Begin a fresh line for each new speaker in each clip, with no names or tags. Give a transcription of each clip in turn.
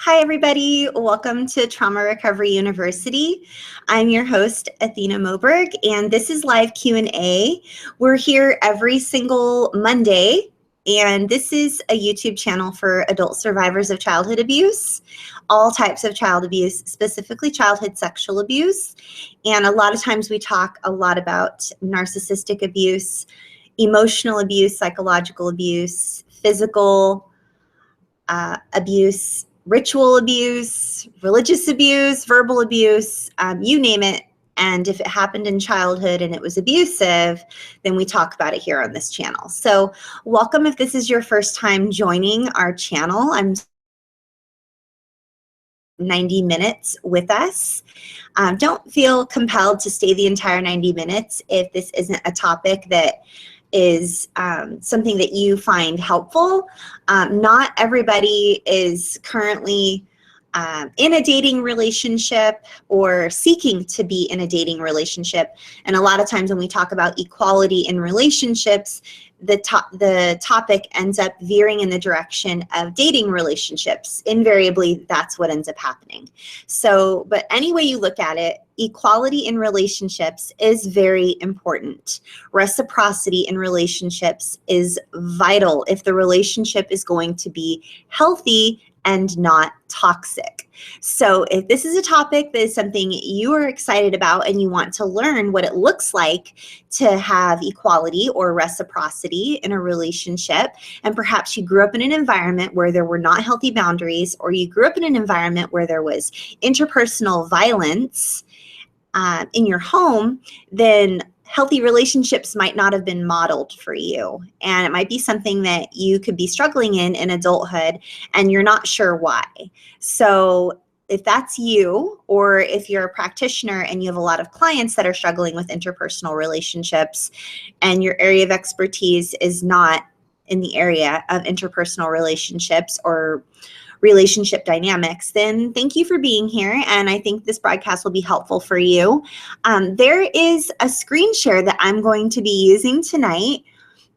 Hi, everybody. Welcome to Trauma Recovery University. I'm your host, Athena Moberg, and this is live Q&A. We're here every single Monday, and this is a YouTube channel for adult survivors of childhood abuse, all types of child abuse, specifically childhood sexual abuse. And a lot of times we talk a lot about narcissistic abuse, emotional abuse, psychological abuse, physical abuse, ritual abuse, religious abuse, verbal abuse, you name it. And if it happened in childhood and it was abusive, then we talk about it here on this channel. So welcome if this is your first time joining our channel. I'm 90 minutes with us. Don't feel compelled to stay the entire 90 minutes if this isn't a topic that is something that you find helpful. Not everybody is currently in a dating relationship or seeking to be in a dating relationship. And a lot of times when we talk about equality in relationships, the topic ends up veering in the direction of dating relationships. Invariably, that's what ends up happening. So, but any way you look at it, equality in relationships is very important. Reciprocity in relationships is vital if the relationship is going to be healthy and not toxic. So if this is a topic that is something you are excited about and you want to learn what it looks like to have equality or reciprocity in a relationship, and perhaps you grew up in an environment where there were not healthy boundaries, or you grew up in an environment where there was interpersonal violence in your home, then healthy relationships might not have been modeled for you. And it might be something that you could be struggling in adulthood and you're not sure why. So if that's you, or if you're a practitioner and you have a lot of clients that are struggling with interpersonal relationships and your area of expertise is not in the area of interpersonal relationships or relationship dynamics, then thank you for being here. And I think this broadcast will be helpful for you. There is a screen share that I'm going to be using tonight.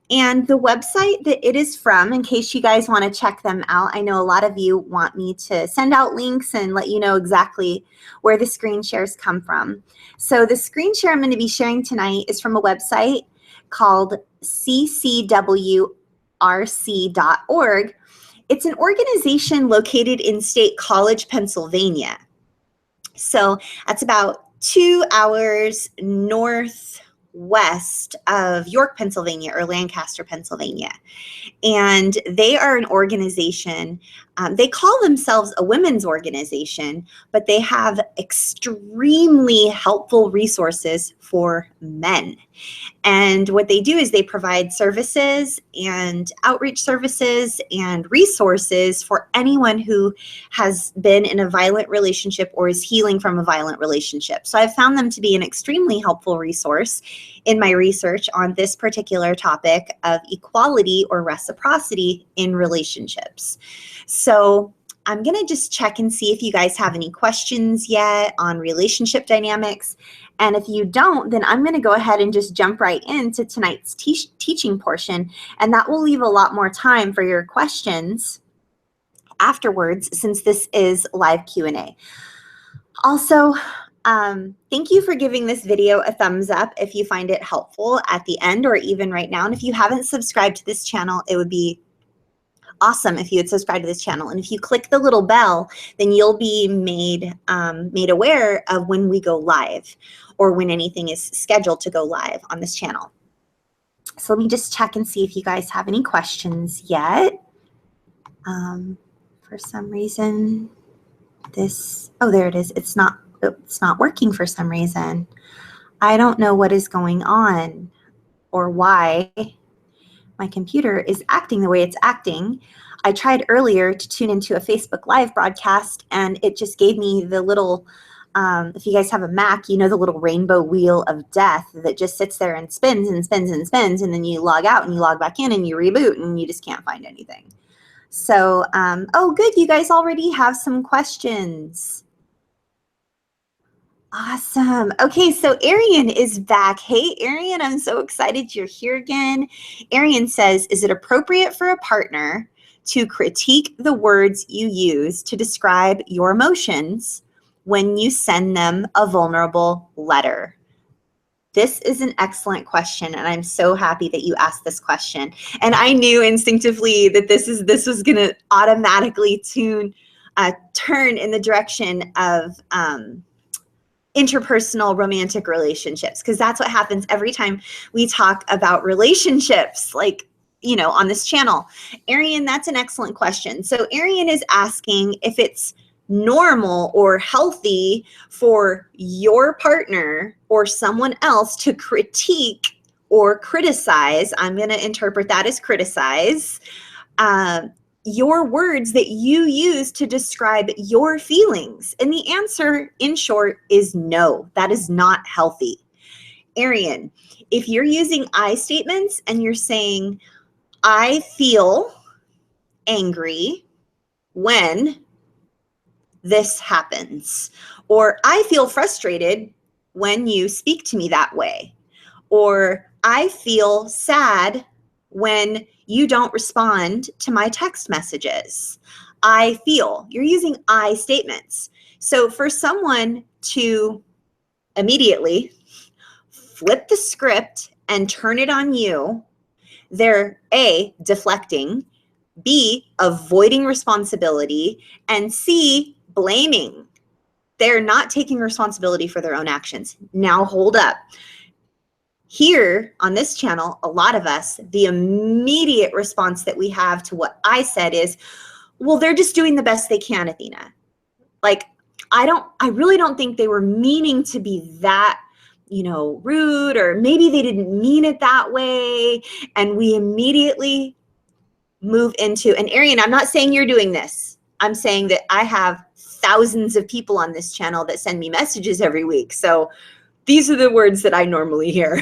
And the website that it is from, in case you guys want to check them out, I know a lot of you want me to send out links and let you know exactly where the screen shares come from. So the screen share I'm going to be sharing tonight is from a website called ccwrc.org. It's an organization located in State College, Pennsylvania. So that's about 2 hours northwest of York, Pennsylvania, or Lancaster, Pennsylvania. And they are an organization, they call themselves a women's organization, but they have extremely helpful resources for men. And what they do is they provide services and outreach services and resources for anyone who has been in a violent relationship or is healing from a violent relationship. So I've found them to be an extremely helpful resource in my research on this particular topic of equality or reciprocity in relationships. So I'm going to just check and see if you guys have any questions yet on relationship dynamics. And if you don't, then I'm going to go ahead and just jump right into tonight's teaching portion. And that will leave a lot more time for your questions afterwards, since this is live Q&A. Also, thank you for giving this video a thumbs up if you find it helpful at the end or even right now. And if you haven't subscribed to this channel, it would be awesome if you would subscribe to this channel. And if you click the little bell, then you'll be made aware of when we go live or when anything is scheduled to go live on this channel. So let me just check and see if you guys have any questions yet. For some reason, there it is. It's not working for some reason. I don't know what is going on or why my computer is acting the way it's acting. I tried earlier to tune into a Facebook Live broadcast, and it just gave me the little, if you guys have a Mac, you know, the little rainbow wheel of death that just sits there and spins and spins and spins, and then you log out and you log back in and you reboot and you just can't find anything. So, oh, good, you guys already have some questions. Awesome. Okay, so Arian is back. Hey, Arian, I'm so excited you're here again. Arian says, is it appropriate for a partner to critique the words you use to describe your emotions when you send them a vulnerable letter? This is an excellent question, and I'm so happy that you asked this question. And I knew instinctively that this was going to automatically turn in the direction of interpersonal romantic relationships, because that's what happens every time we talk about relationships, like, you know, on this channel. Arian, that's an excellent question. So Arian is asking if it's normal or healthy for your partner or someone else to critique or criticize, I'm going to interpret that as criticize, your words that you use to describe your feelings. And the answer, in short, is no, that is not healthy. Arian, if you're using I statements and you're saying, I feel angry when this happens, or I feel frustrated when you speak to me that way, or I feel sad when you don't respond to my text messages. I feel, you're using I statements. So for someone to immediately flip the script and turn it on you, they're A, deflecting, B, avoiding responsibility, and C, blaming. They're not taking responsibility for their own actions. Now hold up. Here on this channel, a lot of us, the immediate response that we have to what I said is, well, they're just doing the best they can, Athena. Like, I really don't think they were meaning to be that, you know, rude, or maybe they didn't mean it that way. And we immediately move into, and Arian, I'm not saying you're doing this. I'm saying that I have thousands of people on this channel that send me messages every week. So these are the words that I normally hear.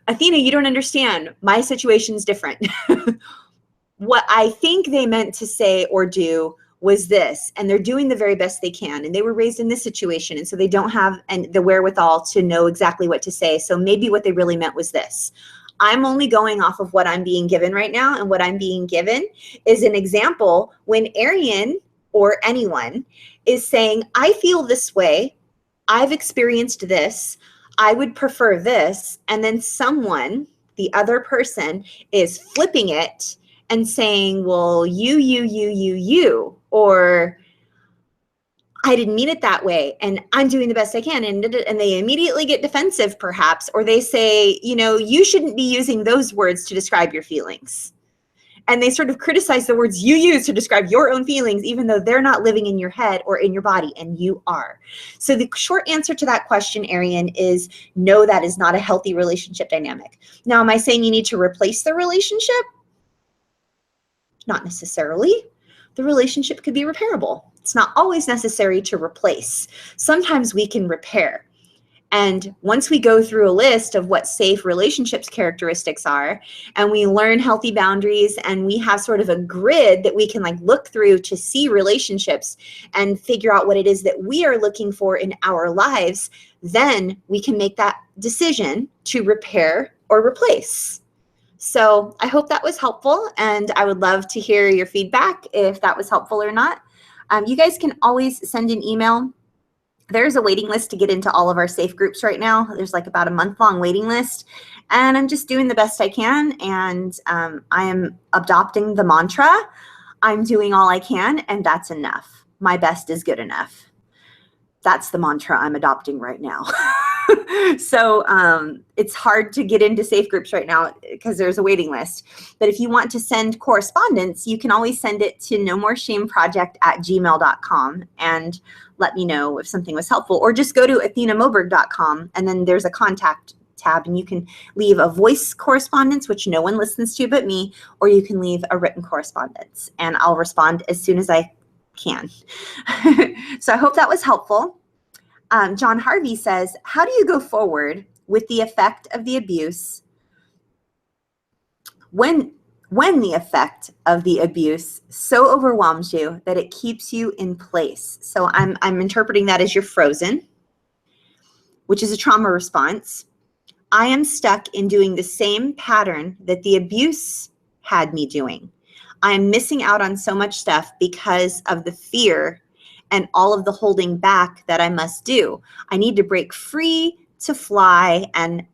Athena, you don't understand. My situation's different. What I think they meant to say or do was this, and they're doing the very best they can, and they were raised in this situation, and so they don't have the wherewithal to know exactly what to say. So maybe what they really meant was this. I'm only going off of what I'm being given right now, and what I'm being given is an example when Arian or anyone is saying, I feel this way, I've experienced this, I would prefer this, and then someone, the other person, is flipping it and saying, well, you, or I didn't mean it that way, and I'm doing the best I can, and they immediately get defensive perhaps, or they say, you know, you shouldn't be using those words to describe your feelings. And they sort of criticize the words you use to describe your own feelings, even though they're not living in your head or in your body, and you are. So the short answer to that question, Arian, is no, that is not a healthy relationship dynamic. Now, am I saying you need to replace the relationship? Not necessarily. The relationship could be repairable. It's not always necessary to replace. Sometimes we can repair. And once we go through a list of what safe relationships characteristics are, and we learn healthy boundaries, and we have sort of a grid that we can like look through to see relationships and figure out what it is that we are looking for in our lives, then we can make that decision to repair or replace. So I hope that was helpful, and I would love to hear your feedback if that was helpful or not. You guys can always send an email. There's a waiting list to get into all of our safe groups right now. There's like about a month-long waiting list, and I'm just doing the best I can, and I am adopting the mantra, I'm doing all I can, and that's enough. My best is good enough. That's the mantra I'm adopting right now. So it's hard to get into safe groups right now because there's a waiting list. But if you want to send correspondence, you can always send it to nomoreshameproject@gmail.com and let me know if something was helpful. Or just go to athenamoberg.com, and then there's a contact tab, and you can leave a voice correspondence, which no one listens to but me, or you can leave a written correspondence, and I'll respond as soon as I can. So I hope that was helpful. John Harvey says, how do you go forward with the effect of the abuse when the effect of the abuse so overwhelms you that it keeps you in place? So I'm interpreting that as you're frozen, which is a trauma response. I am stuck in doing the same pattern that the abuse had me doing. I'm missing out on so much stuff because of the fear and all of the holding back that I must do. I need to break free to fly and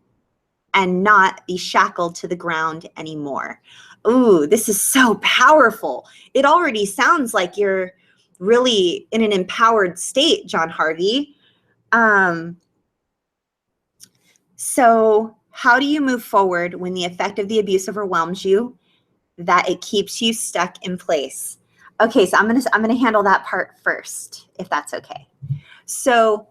not be shackled to the ground anymore. Ooh, this is so powerful. It already sounds like you're really in an empowered state, John Harvey. So how do you move forward when the effect of the abuse overwhelms you, that it keeps you stuck in place? Okay, so I'm gonna handle that part first, if that's okay. So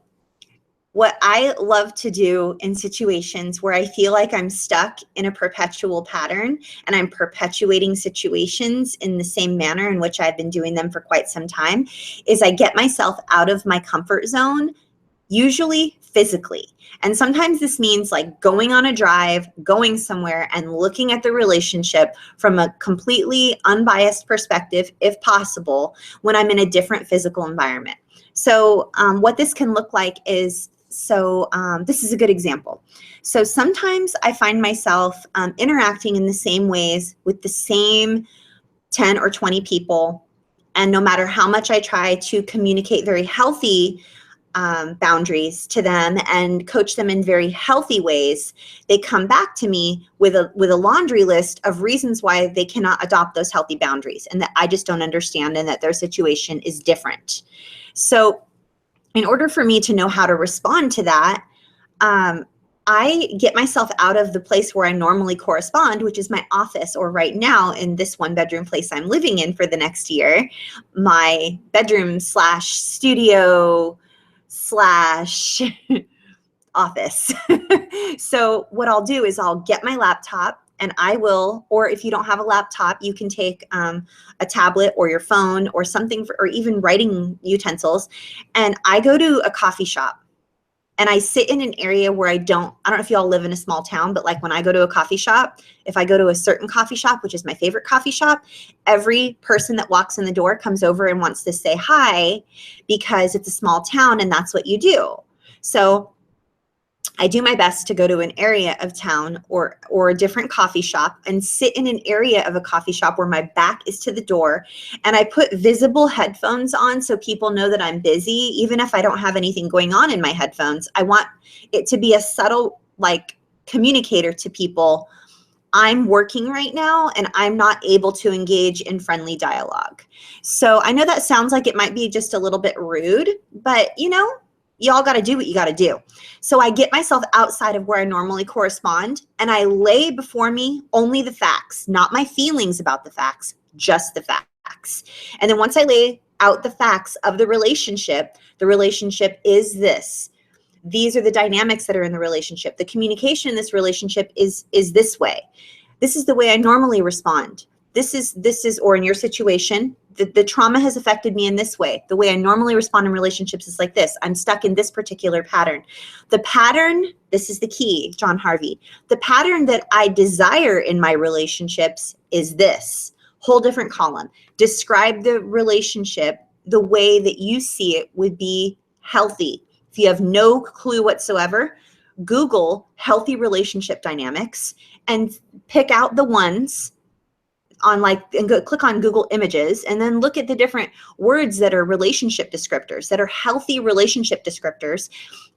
what I love to do in situations where I feel like I'm stuck in a perpetual pattern and I'm perpetuating situations in the same manner in which I've been doing them for quite some time is I get myself out of my comfort zone, usually physically. And sometimes this means like going on a drive, going somewhere and looking at the relationship from a completely unbiased perspective, if possible, when I'm in a different physical environment. So what this can look like is, this is a good example. So sometimes I find myself interacting in the same ways with the same 10 or 20 people. And no matter how much I try to communicate very healthy boundaries to them and coach them in very healthy ways, they come back to me with a laundry list of reasons why they cannot adopt those healthy boundaries and that I just don't understand and that their situation is different. So in order for me to know how to respond to that, I get myself out of the place where I normally correspond, which is my office, or right now in this 1-bedroom place I'm living in for the next year, my bedroom / studio / office. So what I'll do is I'll get my laptop and I will, or if you don't have a laptop, you can take a tablet or your phone or something, or even writing utensils. And I go to a coffee shop and I sit in an area where I don't know if y'all live in a small town, but like when I go to a coffee shop, if I go to a certain coffee shop, which is my favorite coffee shop, every person that walks in the door comes over and wants to say hi because it's a small town and that's what you do. So I do my best to go to an area of town or a different coffee shop and sit in an area of a coffee shop where my back is to the door, and I put visible headphones on so people know that I'm busy, even if I don't have anything going on in my headphones. I want it to be a subtle like communicator to people. I'm working right now and I'm not able to engage in friendly dialogue. So I know that sounds like it might be just a little bit rude, but you know, y'all got to do what you got to do. So I get myself outside of where I normally correspond and I lay before me only the facts, not my feelings about the facts, just the facts. And then once I lay out the facts of the relationship is this. These are the dynamics that are in the relationship. The communication in this relationship is this way. This is the way I normally respond. This is, or in your situation, the trauma has affected me in this way. The way I normally respond in relationships is like this. I'm stuck in this particular pattern. The pattern, this is the key, John Harvey. The pattern that I desire in my relationships is this. Whole different column. Describe the relationship the way that you see it would be healthy. If you have no clue whatsoever, Google healthy relationship dynamics and pick out the ones on and go click on Google Images and then look at the different words that are relationship descriptors, that are healthy relationship descriptors,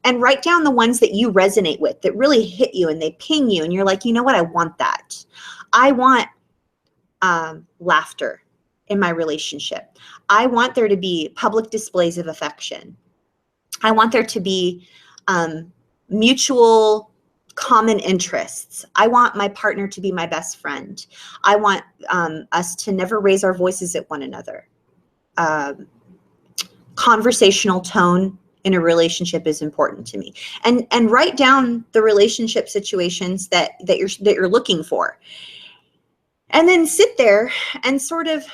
and write down the ones that you resonate with, that really hit you and they ping you and you're like, you know what, I want that. I want laughter in my relationship. I want there to be public displays of affection. I want there to be mutual common interests. I want my partner to be my best friend. I want us to never raise our voices at one another. Conversational tone in a relationship is important to me. And write down the relationship situations that you're looking for. And then sit there and sort of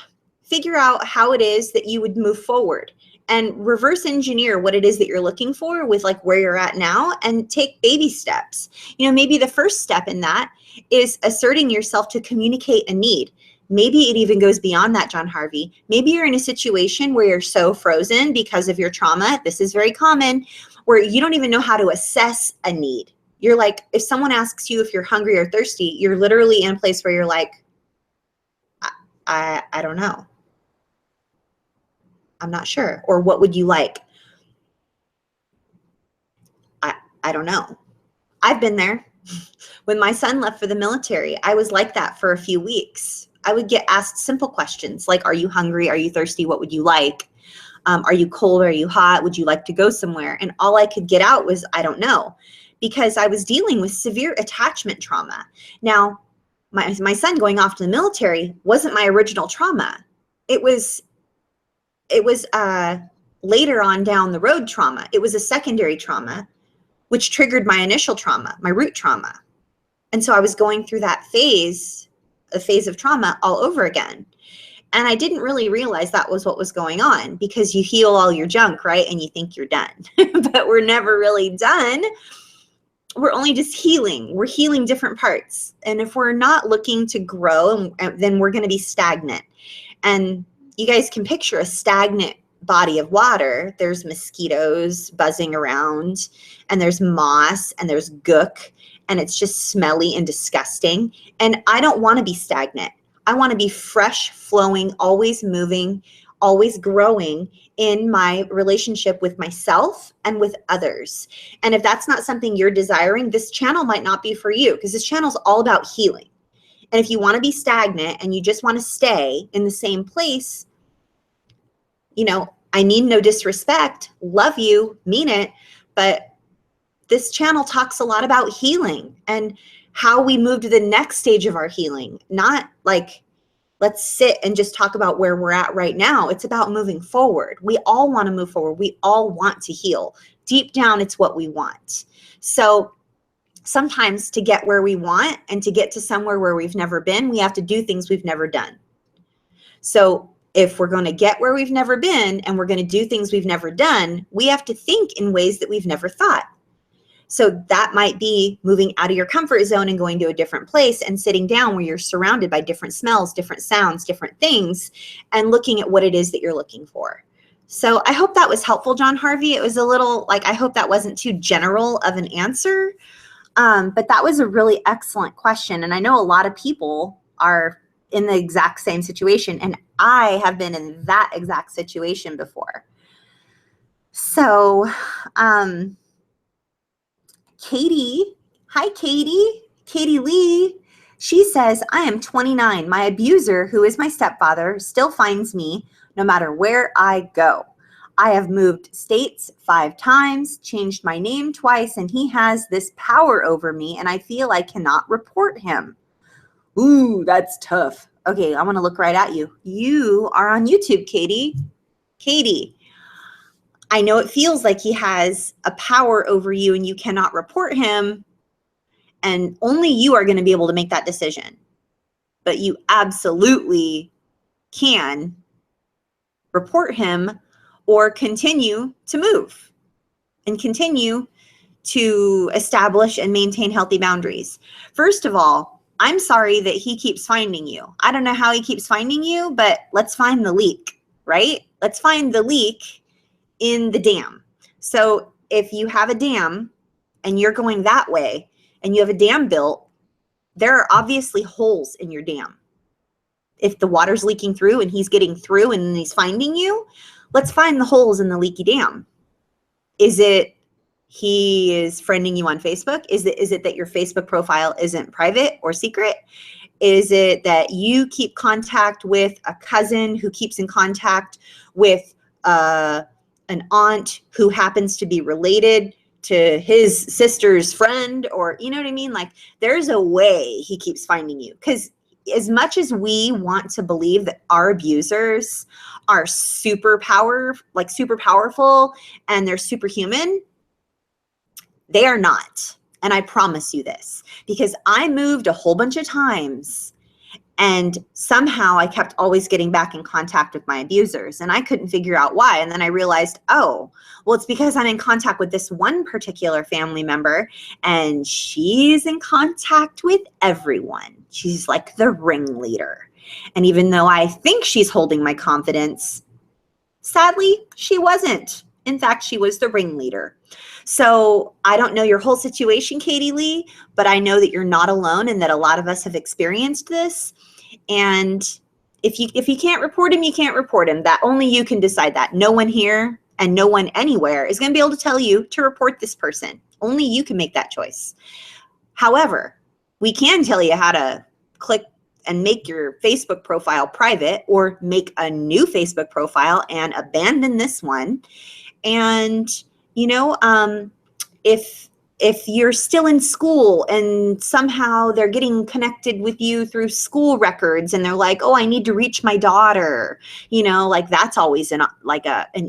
figure out how it is that you would move forward. And reverse engineer what it is that you're looking for with like where you're at now and take baby steps. You know, maybe the first step in that is asserting yourself to communicate a need. Maybe it even goes beyond that, John Harvey. Maybe you're in a situation where you're so frozen because of your trauma. This is very common, where you don't even know how to assess a need. You're like, if someone asks you if you're hungry or thirsty, you're literally in a place where you're like, I don't know. I'm not sure. Or what would you like? I don't know. I've been there. When my son left for the military, I was like that for a few weeks. I would get asked simple questions like, are you hungry? Are you thirsty? What would you like? Are you cold? Are you hot? Would you like to go somewhere? And all I could get out was, I don't know, because I was dealing with severe attachment trauma. Now, my son going off to the military wasn't my original trauma. It was later on down the road trauma. It was a secondary trauma, which triggered my initial trauma, my root trauma. And so I was going through that phase, a phase of trauma all over again. And I didn't really realize that was what was going on, because you heal all your junk, right? And you think you're done, but we're never really done. We're only just healing. We're healing different parts. And if we're not looking to grow, then we're going to be stagnant. And you guys can picture a stagnant body of water. There's mosquitoes buzzing around, and there's moss, and there's gook, and it's just smelly and disgusting. And I don't want to be stagnant. I want to be fresh, flowing, always moving, always growing in my relationship with myself and with others. And if that's not something you're desiring, this channel might not be for you, because this channel is all about healing. And if you want to be stagnant and you just want to stay in the same place, you know, I mean no disrespect, love you, mean it, but this channel talks a lot about healing and how we move to the next stage of our healing. Not like, let's sit and just talk about where we're at right now. It's about moving forward. We all want to move forward. We all want to heal. Deep down, it's what we want. So sometimes to get where we want and to get to somewhere where we've never been, we have to do things we've never done. So if we're going to get where we've never been and we're going to do things we've never done, we have to think in ways that we've never thought. So that might be moving out of your comfort zone and going to a different place and sitting down where you're surrounded by different smells, different sounds, different things, and looking at what it is that you're looking for. So I hope that was helpful, John Harvey. It was a little, like, I hope that wasn't too general of an answer, but that was a really excellent question. And I know a lot of people are in the exact same situation, and I have been in that exact situation before. So, Katie, hi Katie Lee. She says, I am 29. My abuser, who is my stepfather, still finds me no matter where I go. I have moved states 5 times, changed my name twice, and he has this power over me, and I feel I cannot report him. Ooh, that's tough. Okay, I want to look right at you. You are on YouTube, Katie. Katie, I know it feels like he has a power over you and you cannot report him, and only you are going to be able to make that decision. But you absolutely can report him or continue to move and continue to establish and maintain healthy boundaries. First of all, I'm sorry that he keeps finding you. I don't know how he keeps finding you, but let's find the leak, right? Let's find the leak in the dam. So if you have a dam and you're going that way and you have a dam built, there are obviously holes in your dam. If the water's leaking through and he's getting through and he's finding you, let's find the holes in the leaky dam. Is it he is friending you on Facebook? Is it that your Facebook profile isn't private or secret? Is it that you keep contact with a cousin who keeps in contact with an aunt who happens to be related to his sister's friend? Or, you know what I mean? Like, there's a way he keeps finding you. Because as much as we want to believe that our abusers are super powerful and they're superhuman, they are not. And I promise you this, because I moved a whole bunch of times and somehow I kept always getting back in contact with my abusers, and I couldn't figure out why. And then I realized, oh, well, it's because I'm in contact with this one particular family member, and she's in contact with everyone. She's like the ringleader. And even though I think she's holding my confidence, sadly, she wasn't. In fact, she was the ringleader. So I don't know your whole situation, Katie Lee, but I know that you're not alone and that a lot of us have experienced this. And if you can't report him, you can't report him. That only you can decide that. No one here and no one anywhere is going to be able to tell you to report this person. Only you can make that choice. However, we can tell you how to click and make your Facebook profile private, or make a new Facebook profile and abandon this one. And, you know, if you're still in school and somehow they're getting connected with you through school records and they're like, oh, I need to reach my daughter, you know, like that's always an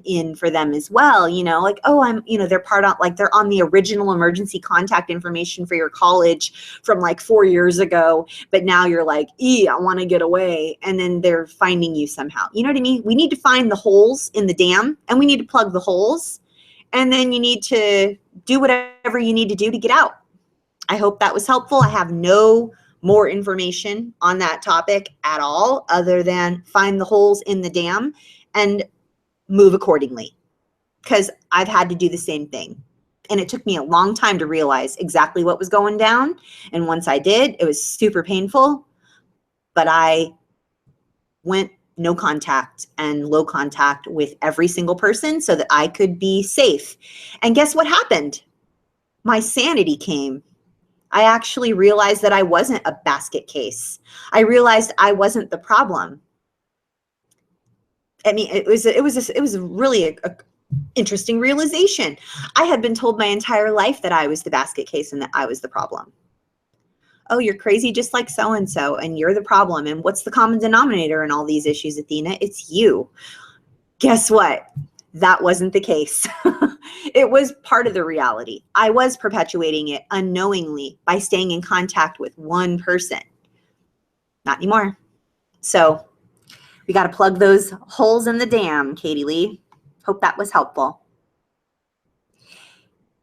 in for them as well, you know, like, oh, they're they're on the original emergency contact information for your college from like 4 years ago, but now you're like, I want to get away. And then they're finding you somehow. You know what I mean? We need to find the holes in the dam, and we need to plug the holes. And then you need to do whatever you need to do to get out. I hope that was helpful. I have no more information on that topic at all, other than find the holes in the dam and move accordingly, because I've had to do the same thing. And it took me a long time to realize exactly what was going down. And once I did, it was super painful, but I went no contact and low contact with every single person so that I could be safe. And guess what happened? My sanity came. I actually realized that I wasn't a basket case. I realized I wasn't the problem. I mean, it was really a interesting realization. I had been told my entire life that I was the basket case and that I was the problem. Oh, you're crazy just like so-and-so, and you're the problem. And what's the common denominator in all these issues, Athena? It's you. Guess what? That wasn't the case. It was part of the reality. I was perpetuating it unknowingly by staying in contact with one person. Not anymore. So we got to plug those holes in the dam, Katie Lee. Hope that was helpful.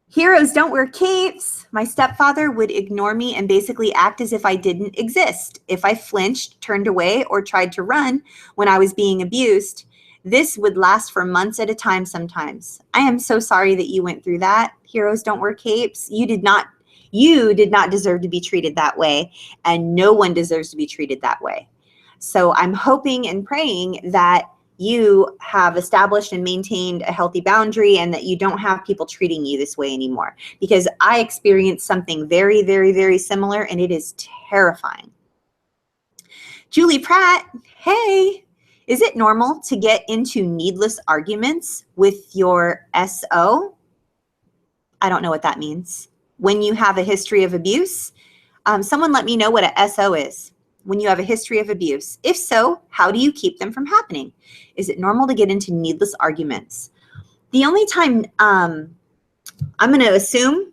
Heroes don't wear capes. My stepfather would ignore me and basically act as if I didn't exist. If I flinched, turned away, or tried to run when I was being abused, this would last for months at a time sometimes. I am so sorry that you went through that. Heroes don't wear capes. You did not deserve to be treated that way, and no one deserves to be treated that way. So I'm hoping and praying that you have established and maintained a healthy boundary, and that you don't have people treating you this way anymore, because I experienced something very, very, very similar, and it is terrifying. Julie Pratt, hey, is it normal to get into needless arguments with your SO? I don't know what that means. When you have a history of abuse, someone let me know what a SO is. When you have a history of abuse. If so, how do you keep them from happening? Is it normal to get into needless arguments? The only time I'm going to assume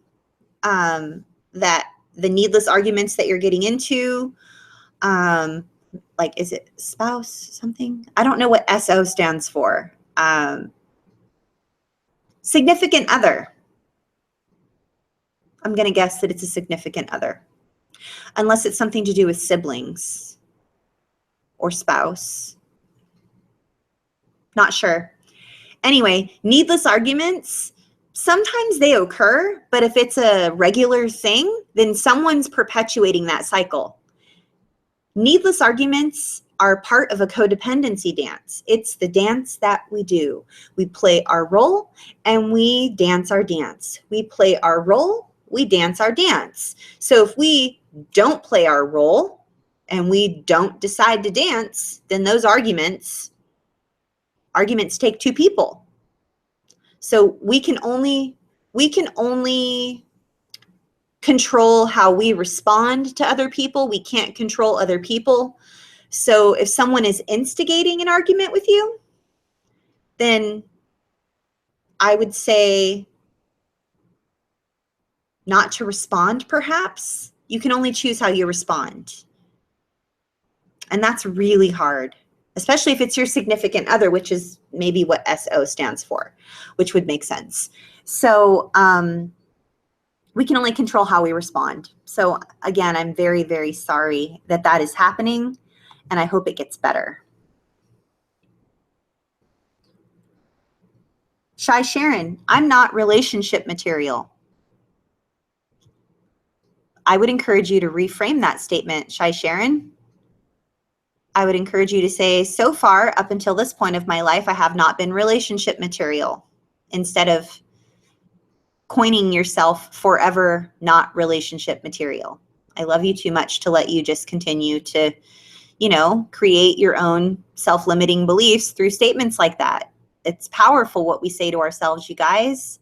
that the needless arguments that you're getting into, like, is it spouse something? I don't know what SO stands for. Significant other. I'm going to guess that it's a significant other. Unless it's something to do with siblings or spouse. Not sure. Anyway, needless arguments, sometimes they occur, but if it's a regular thing, then someone's perpetuating that cycle. Needless arguments are part of a codependency dance. It's the dance that we do. We play our role and we dance our dance. We play our role, we dance our dance. So if we don't play our role and we don't decide to dance, then those arguments take two people. So we can only control how we respond to other people. We can't control other people. So if someone is instigating an argument with you, then I would say not to respond, perhaps. You can only choose how you respond. And that's really hard, especially if it's your significant other, which is maybe what SO stands for, which would make sense. So we can only control how we respond. So again, I'm very, very sorry that that is happening, and I hope it gets better. Shy Sharon, I'm not relationship material. I would encourage you to reframe that statement, Shy Sharon. I would encourage you to say, so far, up until this point of my life, I have not been relationship material, instead of coining yourself forever not relationship material. I love you too much to let you just continue to, create your own self-limiting beliefs through statements like that. It's powerful what we say to ourselves, you guys.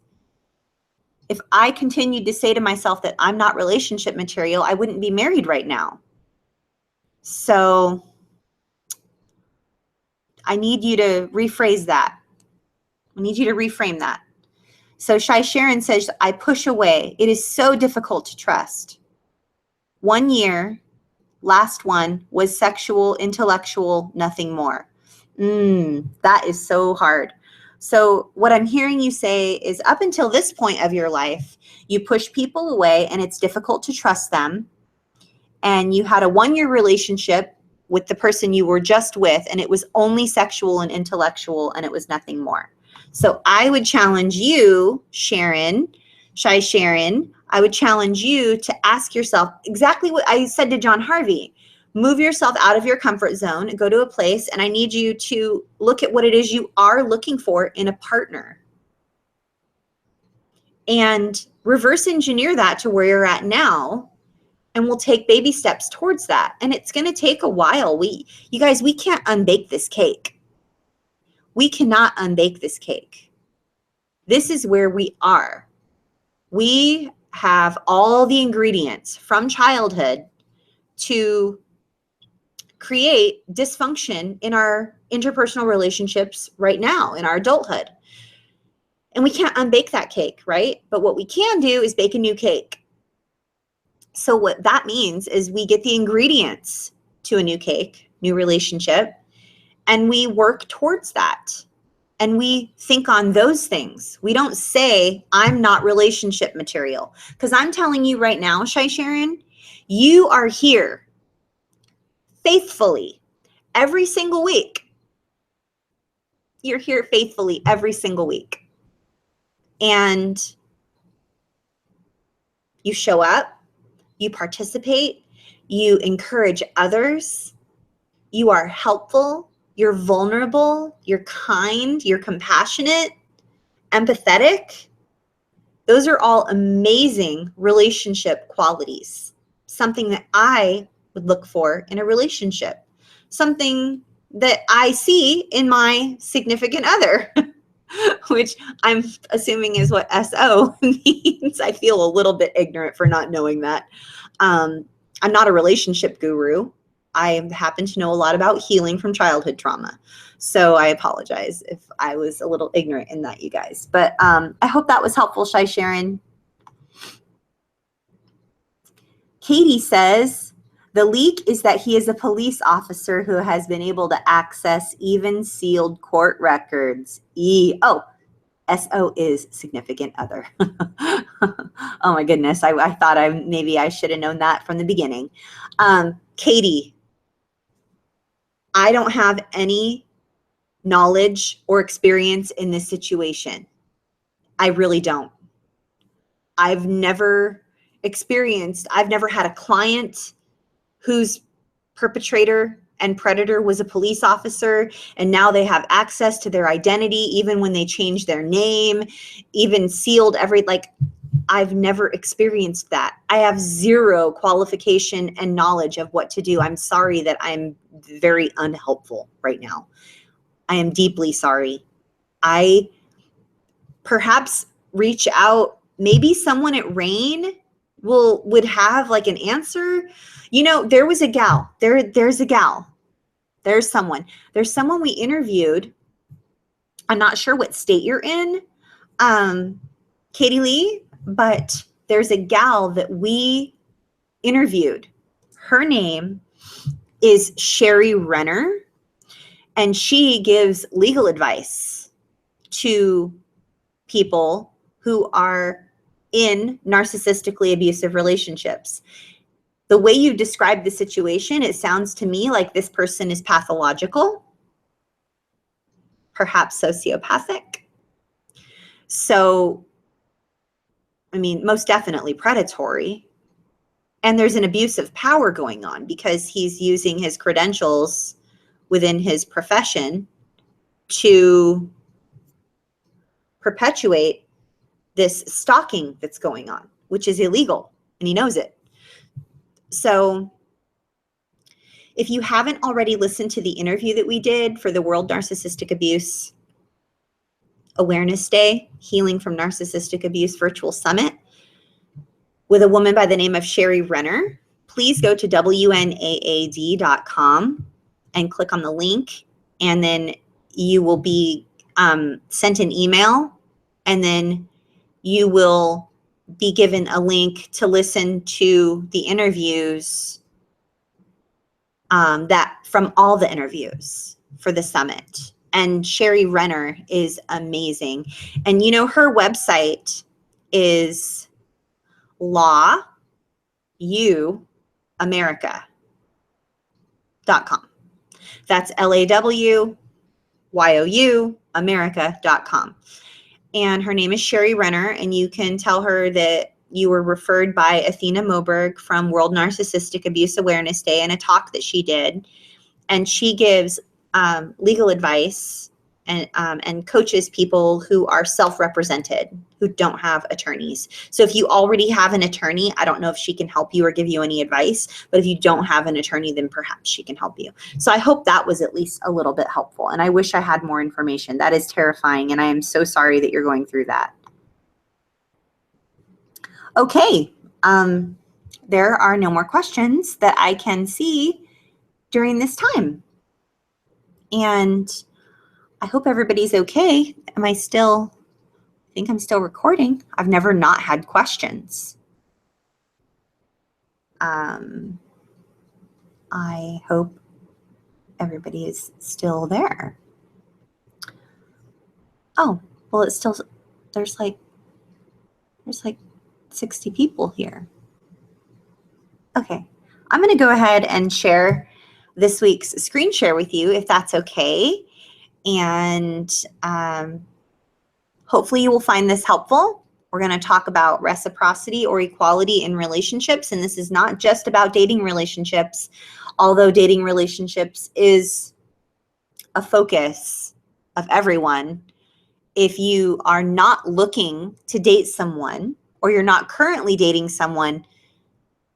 If I continued to say to myself that I'm not relationship material, I wouldn't be married right now. So I need you to rephrase that. I need you to reframe that. So Shy Sharon says, I push away. It is so difficult to trust. 1 year, last one, was sexual, intellectual, nothing more. That is so hard. So what I'm hearing you say is, up until this point of your life, you push people away and it's difficult to trust them. And you had a 1-year relationship with the person you were just with, and it was only sexual and intellectual, and it was nothing more. So I would challenge you, Sharon, Shy Sharon, I would challenge you to ask yourself exactly what I said to John Harvey. Move yourself out of your comfort zone, go to a place, and I need you to look at what it is you are looking for in a partner. And reverse engineer that to where you're at now, and we'll take baby steps towards that. And it's going to take a while. You guys, we can't unbake this cake. We cannot unbake this cake. This is where we are. We have all the ingredients from childhood to create dysfunction in our interpersonal relationships right now in our adulthood. And we can't unbake that cake, right? But what we can do is bake a new cake. So what that means is we get the ingredients to a new cake, new relationship, and we work towards that. And we think on those things. We don't say, I'm not relationship material. Because I'm telling you right now, Shy Sharon, you are here faithfully every single week. You're here faithfully every single week. And you show up, you participate, you encourage others, you are helpful, you're vulnerable, you're kind, you're compassionate, empathetic. Those are all amazing relationship qualities. Something that I would look for in a relationship. Something that I see in my significant other, which I'm assuming is what SO means. I feel a little bit ignorant for not knowing that. I'm not a relationship guru. I happen to know a lot about healing from childhood trauma. So I apologize if I was a little ignorant in that, you guys. But I hope that was helpful, Shy Sharon. Katie says, the leak is that he is a police officer who has been able to access even sealed court records. SO is significant other. Oh my goodness. I thought maybe I should have known that from the beginning. Katie, I don't have any knowledge or experience in this situation. I really don't. I've never had a client whose perpetrator and predator was a police officer, and now they have access to their identity, even when they change their name, even sealed I've never experienced that. I have zero qualification and knowledge of what to do. I'm sorry that I'm very unhelpful right now. I am deeply sorry. I perhaps reach out, maybe someone at RAIN would have like an answer. There was a gal, there's a gal, there's someone we interviewed. I'm not sure what state you're in, Katie Lee, but there's a gal that we interviewed. Her name is Sherry Renner, and she gives legal advice to people who are in narcissistically abusive relationships. The way you describe the situation, it sounds to me like this person is pathological, perhaps sociopathic. So, most definitely predatory. And there's an abuse of power going on because he's using his credentials within his profession to perpetuate this stalking that's going on, which is illegal, and he knows it. So if you haven't already listened to the interview that we did for the World Narcissistic Abuse Awareness Day, Healing from Narcissistic Abuse Virtual Summit, with a woman by the name of Sherry Renner, please go to wnaad.com and click on the link, and then you will be sent an email, and then you will be given a link to listen to the interviews that from all the interviews for the summit. And Sherry Renner is amazing. And you know, her website is lawuamerica.com. That's LAWYOU America.com. And her name is Sherry Renner, and you can tell her that you were referred by Athena Moberg from World Narcissistic Abuse Awareness Day in a talk that she did. And she gives legal advice and coaches people who are self-represented, who don't have attorneys. So if you already have an attorney, I don't know if she can help you or give you any advice, but if you don't have an attorney, then perhaps she can help you. So I hope that was at least a little bit helpful, and I wish I had more information. That is terrifying, and I am so sorry that you're going through that. Okay, there are no more questions that I can see during this time. And I hope everybody's okay. I think I'm still recording. I've never not had questions. I hope everybody is still there. Oh, well, it's still, there's like 60 people here. Okay, I'm gonna go ahead and share this week's screen share with you, if that's okay. And hopefully you will find this helpful. We're going to talk about reciprocity or equality in relationships. And this is not just about dating relationships, although dating relationships is a focus of everyone. If you are not looking to date someone, or you're not currently dating someone,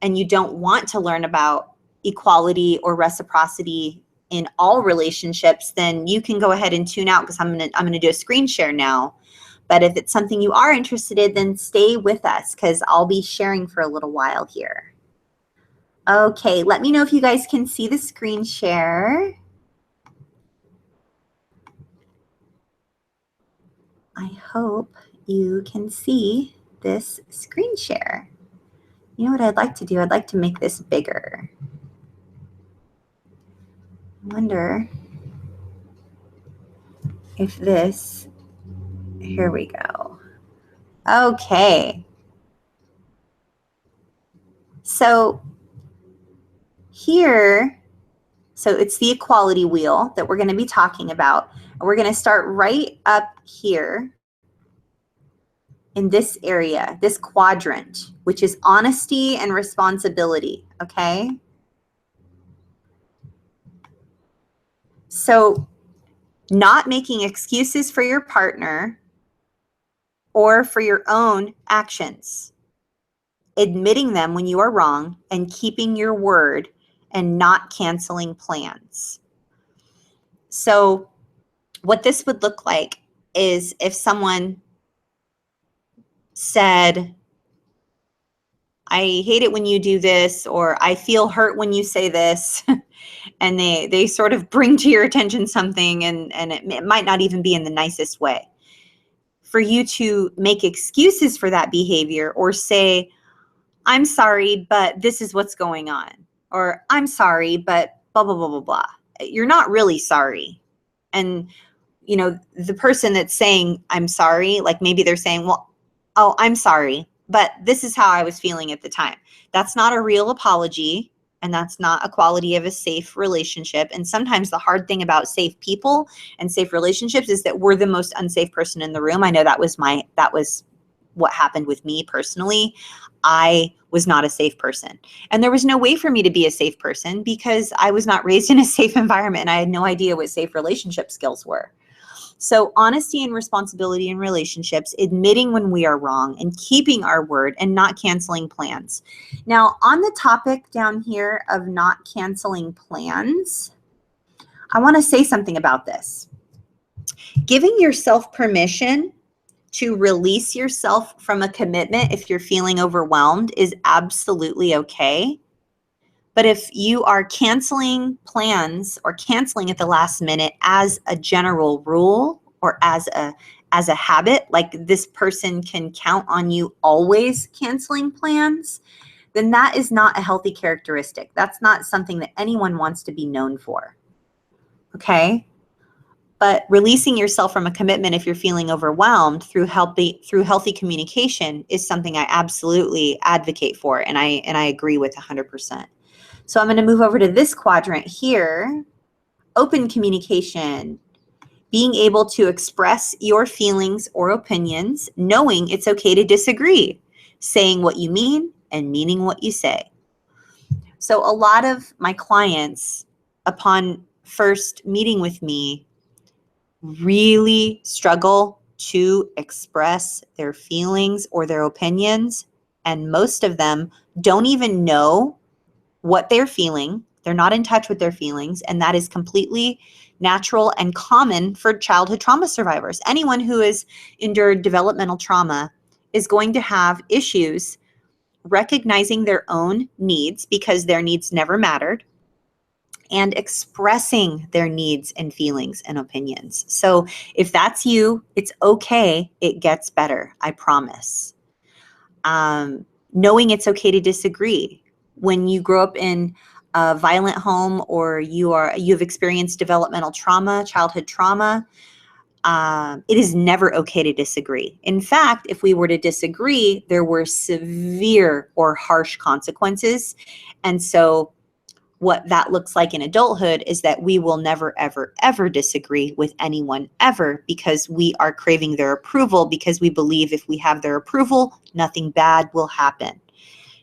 and you don't want to learn about equality or reciprocity in all relationships, then you can go ahead and tune out, because I'm gonna do a screen share now. But if it's something you are interested in, then stay with us, because I'll be sharing for a little while here. Okay, let me know if you guys can see the screen share. I hope you can see this screen share. You know what I'd like to do? I'd like to make this bigger. I wonder if this, here we go. Okay. So here, so it's the equality wheel that we're going to be talking about. And we're going to start right up here in this area, this quadrant, which is honesty and responsibility, okay? So not making excuses for your partner or for your own actions, admitting them when you are wrong, and keeping your word and not canceling plans. So what this would look like is if someone said, I hate it when you do this, or I feel hurt when you say this, and they sort of bring to your attention something, and it might not even be in the nicest way. For you to make excuses for that behavior, or say, I'm sorry, but this is what's going on, or I'm sorry, but blah, blah, blah, blah, blah. You're not really sorry. And, you know, the person that's saying, I'm sorry, like maybe they're saying, well, oh, I'm sorry, but this is how I was feeling at the time. That's not a real apology, and that's not a quality of a safe relationship. And sometimes the hard thing about safe people and safe relationships is that we're the most unsafe person in the room. I know that was what happened with me personally, I was not a safe person. And there was no way for me to be a safe person because I was not raised in a safe environment and I had no idea what safe relationship skills were. So honesty and responsibility in relationships, admitting when we are wrong and keeping our word and not canceling plans. Now, on the topic down here of not canceling plans, I want to say something about this. Giving yourself permission to release yourself from a commitment if you're feeling overwhelmed is absolutely okay. But if you are canceling plans or canceling at the last minute as a general rule or as a habit, like this person can count on you always canceling plans, then that is not a healthy characteristic. That's not something that anyone wants to be known for. Okay? But releasing yourself from a commitment if you're feeling overwhelmed through healthy communication is something I absolutely advocate for, and I agree with 100%. So I'm going to move over to this quadrant here. Open communication, being able to express your feelings or opinions, knowing it's okay to disagree, saying what you mean and meaning what you say. So a lot of my clients, upon first meeting with me, really struggle to express their feelings or their opinions, and most of them don't even know what they're feeling. They're not in touch with their feelings, and that is completely natural and common for childhood trauma survivors. Anyone who has endured developmental trauma is going to have issues recognizing their own needs because their needs never mattered and expressing their needs and feelings and opinions. So if that's you, it's okay. It gets better, I promise. Knowing it's okay to disagree. When you grow up in a violent home or you've experienced developmental trauma, childhood trauma, it is never okay to disagree. In fact, if we were to disagree, there were severe or harsh consequences. And so what that looks like in adulthood is that we will never, ever, ever disagree with anyone ever because we are craving their approval because we believe if we have their approval, nothing bad will happen.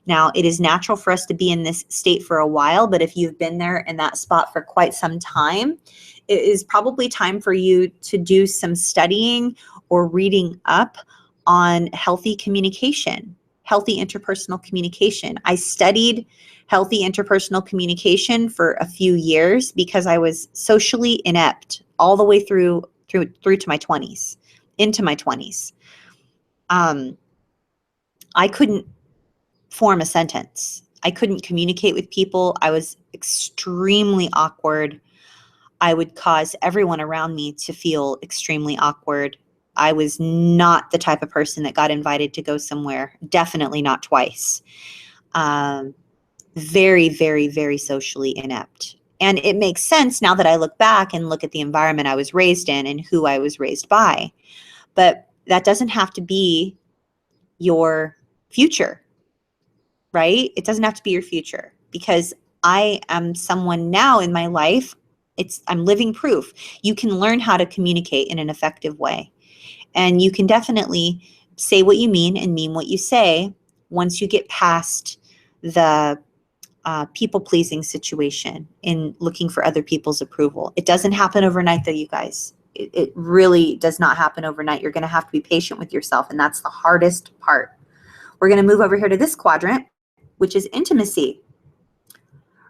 Now, it is natural for us to be in this state for a while, but if you've been there in that spot for quite some time, it is probably time for you to do some studying or reading up on healthy communication, healthy interpersonal communication. I studied healthy interpersonal communication for a few years because I was socially inept all the way through to my 20s, into my 20s. I couldn't form a sentence. I couldn't communicate with people. I was extremely awkward. I would cause everyone around me to feel extremely awkward. I was not the type of person that got invited to go somewhere, definitely not twice. Very, very, very socially inept. And it makes sense now that I look back and look at the environment I was raised in and who I was raised by. But that doesn't have to be your future, right? It doesn't have to be your future because I am someone now in my life. I'm living proof. You can learn how to communicate in an effective way. And you can definitely say what you mean and mean what you say once you get past the people-pleasing situation in looking for other people's approval. It doesn't happen overnight though, you guys. It really does not happen overnight. You're going to have to be patient with yourself, and that's the hardest part. We're going to move over here to this quadrant, which is intimacy.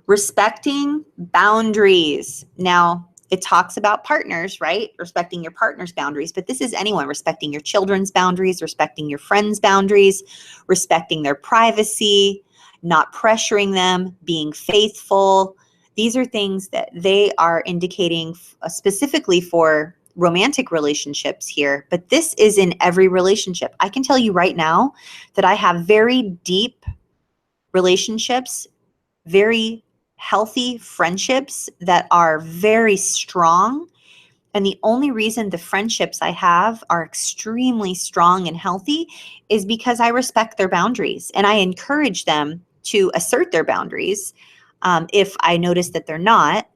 Respecting boundaries. Now, it talks about partners, right? Respecting your partner's boundaries, but this is anyone. Respecting your children's boundaries, respecting your friends' boundaries, respecting their privacy, not pressuring them, being faithful. These are things that they are indicating specifically for romantic relationships here, but this is in every relationship. I can tell you right now that I have very deep relationships, very healthy friendships that are very strong. And the only reason the friendships I have are extremely strong and healthy is because I respect their boundaries and I encourage them to assert their boundaries if I notice that they're not.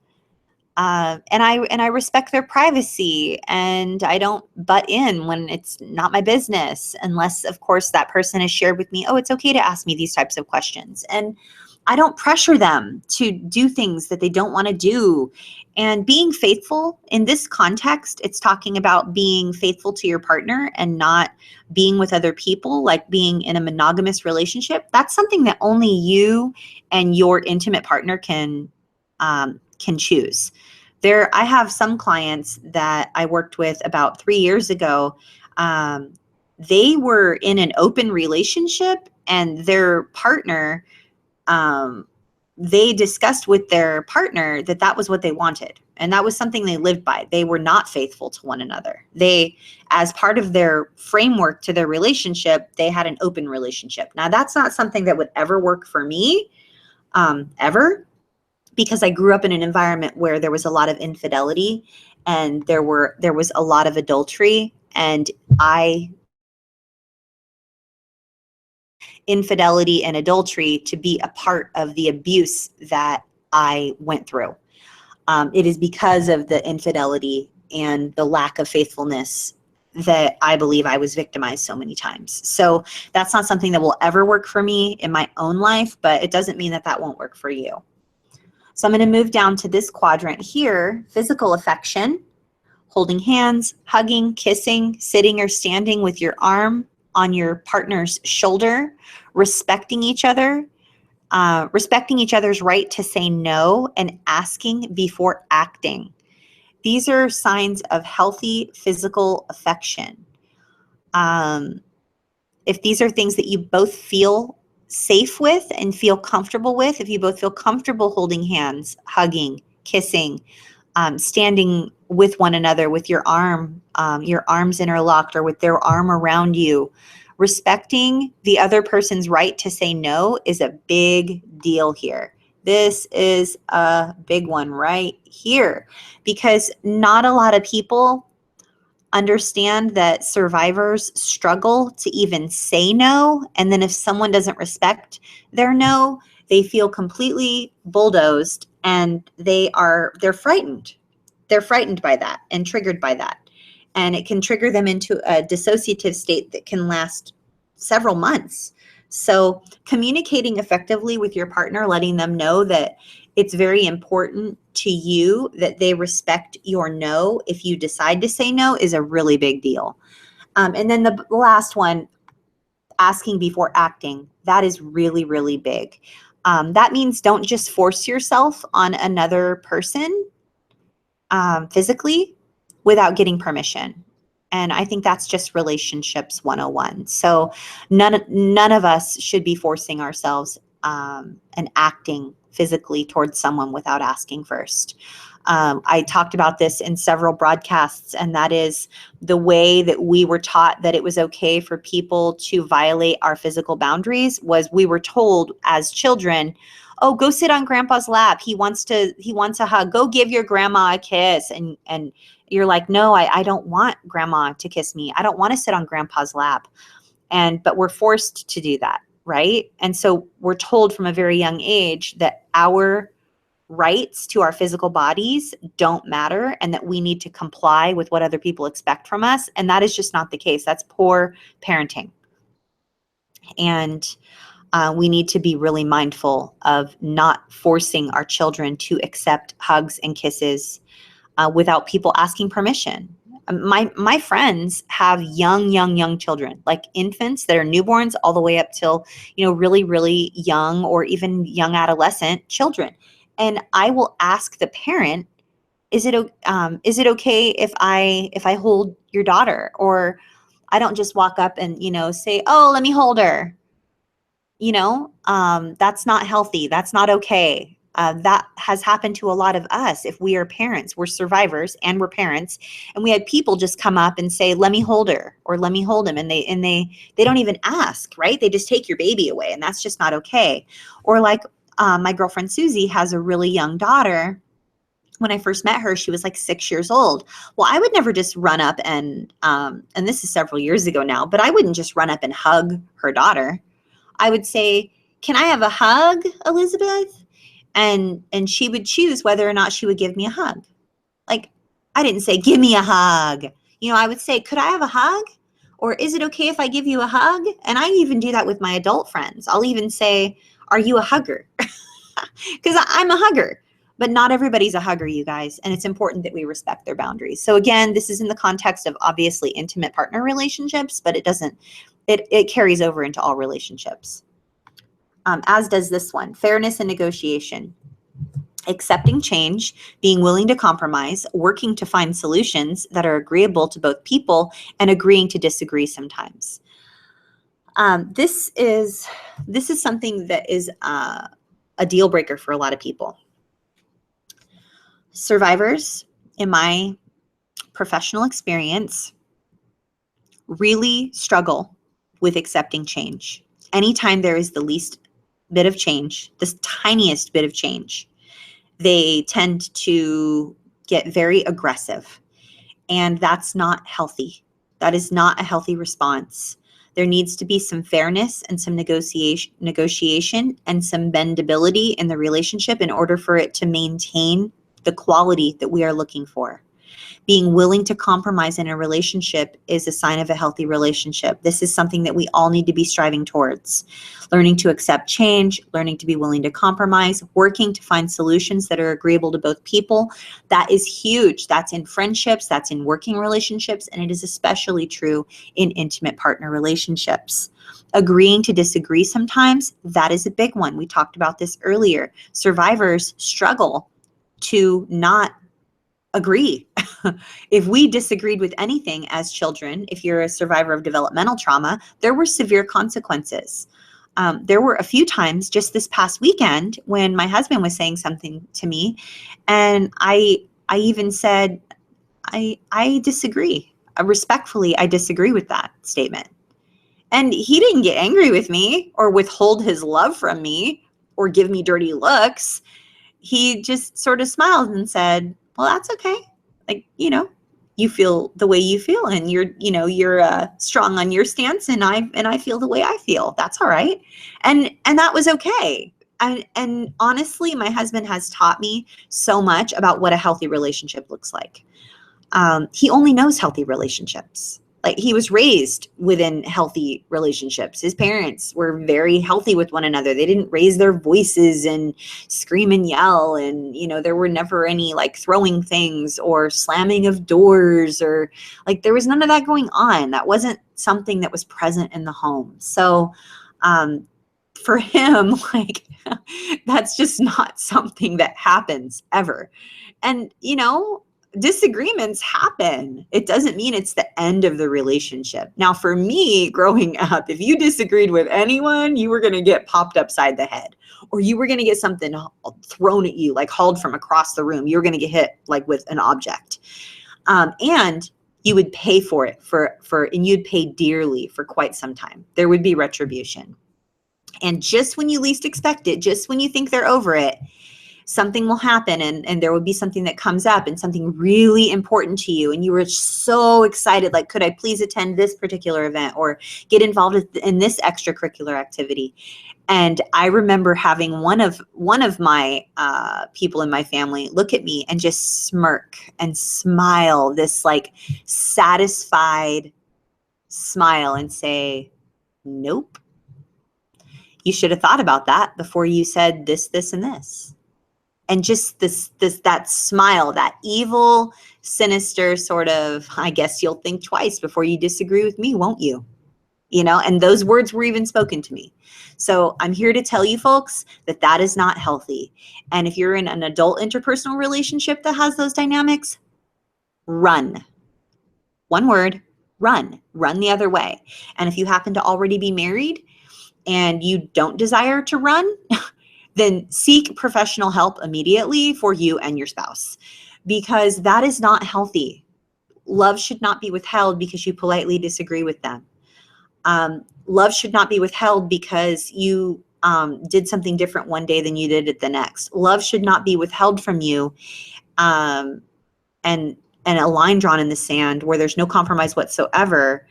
And I respect their privacy, and I don't butt in when it's not my business, unless, of course, that person has shared with me, oh, it's okay to ask me these types of questions. And I don't pressure them to do things that they don't want to do. And being faithful in this context, it's talking about being faithful to your partner and not being with other people, like being in a monogamous relationship. That's something that only you and your intimate partner can choose. I have some clients that I worked with about 3 years ago. They were in an open relationship, and their partner, they discussed with their partner that that was what they wanted. And that was something they lived by. They were not faithful to one another. They, as part of their framework to their relationship, they had an open relationship. Now, that's not something that would ever work for me, ever, because I grew up in an environment where there was a lot of infidelity, and there was a lot of adultery, and infidelity and adultery to be a part of the abuse that I went through. It is because of the infidelity and the lack of faithfulness that I believe I was victimized so many times. So that's not something that will ever work for me in my own life, but it doesn't mean that that won't work for you. So I'm going to move down to this quadrant here: physical affection, holding hands, hugging, kissing, sitting or standing with your arm on your partner's shoulder, respecting each other, respecting each other's right to say no, and asking before acting. These are signs of healthy physical affection. If these are things that you both feel safe with and feel comfortable with, if you both feel comfortable holding hands, hugging, kissing, standing with one another with your arms interlocked, or with their arm around you, respecting the other person's right to say no is a big deal here. This is a big one right here, because not a lot of people understand that survivors struggle to even say no. And then if someone doesn't respect their no, they feel completely bulldozed, and they're frightened. They're frightened by that and triggered by that. And it can trigger them into a dissociative state that can last several months. So communicating effectively with your partner, letting them know that it's very important to you that they respect your no if you decide to say no, is a really big deal. And then the last one, asking before acting, that is really, really big. That means don't just force yourself on another person physically without getting permission. And I think that's just relationships 101. So none of us should be forcing ourselves and acting physically towards someone without asking first. I talked about this in several broadcasts, and that is the way that we were taught that it was okay for people to violate our physical boundaries. Was we were told as children, oh, go sit on grandpa's lap. He wants a hug. Go give your grandma a kiss. And you're like, no, I don't want grandma to kiss me. I don't want to sit on grandpa's lap. But we're forced to do that, right? And so we're told from a very young age that our rights to our physical bodies don't matter, and that we need to comply with what other people expect from us. And that is just not the case. That's poor parenting. And we need to be really mindful of not forcing our children to accept hugs and kisses without people asking permission. My friends have young children, like infants that are newborns, all the way up till, really, really young or even young adolescent children. And I will ask the parent, is it okay if I hold your daughter? Or I don't just walk up and, say, oh, let me hold her. That's not healthy. That's not okay. That has happened to a lot of us. If we are parents, we're survivors and we're parents, and we had people just come up and say, let me hold her, or let me hold him. And they don't even ask, right? They just take your baby away, and that's just not okay. Or like my girlfriend Susie has a really young daughter. When I first met her, she was like 6 years old. Well, I would never just run up and this is several years ago now, but I wouldn't just run up and hug her daughter. I would say, can I have a hug, Elizabeth? And she would choose whether or not she would give me a hug. Like, I didn't say, give me a hug. I would say, could I have a hug? Or is it okay if I give you a hug? And I even do that with my adult friends. I'll even say, are you a hugger? Because I'm a hugger. But not everybody's a hugger, you guys. And it's important that we respect their boundaries. So again, this is in the context of obviously intimate partner relationships, but it carries over into all relationships. As does this one, fairness and negotiation. Accepting change, being willing to compromise, working to find solutions that are agreeable to both people, and agreeing to disagree sometimes. This is something that is a deal breaker for a lot of people. Survivors, in my professional experience, really struggle with accepting change. Anytime there is the least bit of change, the tiniest bit of change, they tend to get very aggressive. And that's not healthy. That is not a healthy response. There needs to be some fairness and some negotiation and some bendability in the relationship in order for it to maintain the quality that we are looking for. Being willing to compromise in a relationship is a sign of a healthy relationship. This is something that we all need to be striving towards. Learning to accept change, learning to be willing to compromise, working to find solutions that are agreeable to both people. That is huge. That's in friendships, that's in working relationships, and it is especially true in intimate partner relationships. Agreeing to disagree sometimes, that is a big one. We talked about this earlier. Survivors struggle to not agree. If we disagreed with anything as children, if you're a survivor of developmental trauma, there were severe consequences. There were a few times just this past weekend when my husband was saying something to me, and I even said, I disagree. Respectfully, I disagree with that statement. And he didn't get angry with me or withhold his love from me or give me dirty looks. He just sort of smiled and said, well, that's okay. Like, you feel the way you feel, and you're strong on your stance, and I feel the way I feel. That's all right. And that was okay. And honestly, my husband has taught me so much about what a healthy relationship looks like. He only knows healthy relationships. Like, he was raised within healthy relationships. His parents were very healthy with one another. They didn't raise their voices and scream and yell. And, there were never any like throwing things or slamming of doors, or like there was none of that going on. That wasn't something that was present in the home. So, for him, like, that's just not something that happens ever. And, disagreements happen. It doesn't mean it's the end of the relationship. Now, for me, growing up, if you disagreed with anyone, you were going to get popped upside the head, or you were going to get something thrown at you, like hauled from across the room. You were going to get hit like with an object. And you would pay for it and you'd pay dearly for quite some time. There would be retribution. And just when you least expect it, just when you think they're over it, something will happen, and there will be something that comes up and something really important to you. And you were so excited, like, could I please attend this particular event or get involved in this extracurricular activity? And I remember having one of my people in my family look at me and just smirk and smile, this like satisfied smile, and say, nope. You should have thought about that before you said this, this, and this. And just that smile, that evil, sinister sort of, I guess you'll think twice before you disagree with me, won't you? And those words were even spoken to me. So I'm here to tell you folks that is not healthy. And if you're in an adult interpersonal relationship that has those dynamics, run. One word, run. Run the other way. And if you happen to already be married and you don't desire to run, then seek professional help immediately for you and your spouse, because that is not healthy. Love should not be withheld because you politely disagree with them. Love should not be withheld because you did something different one day than you did it the next. Love should not be withheld from you and a line drawn in the sand where there's no compromise whatsoever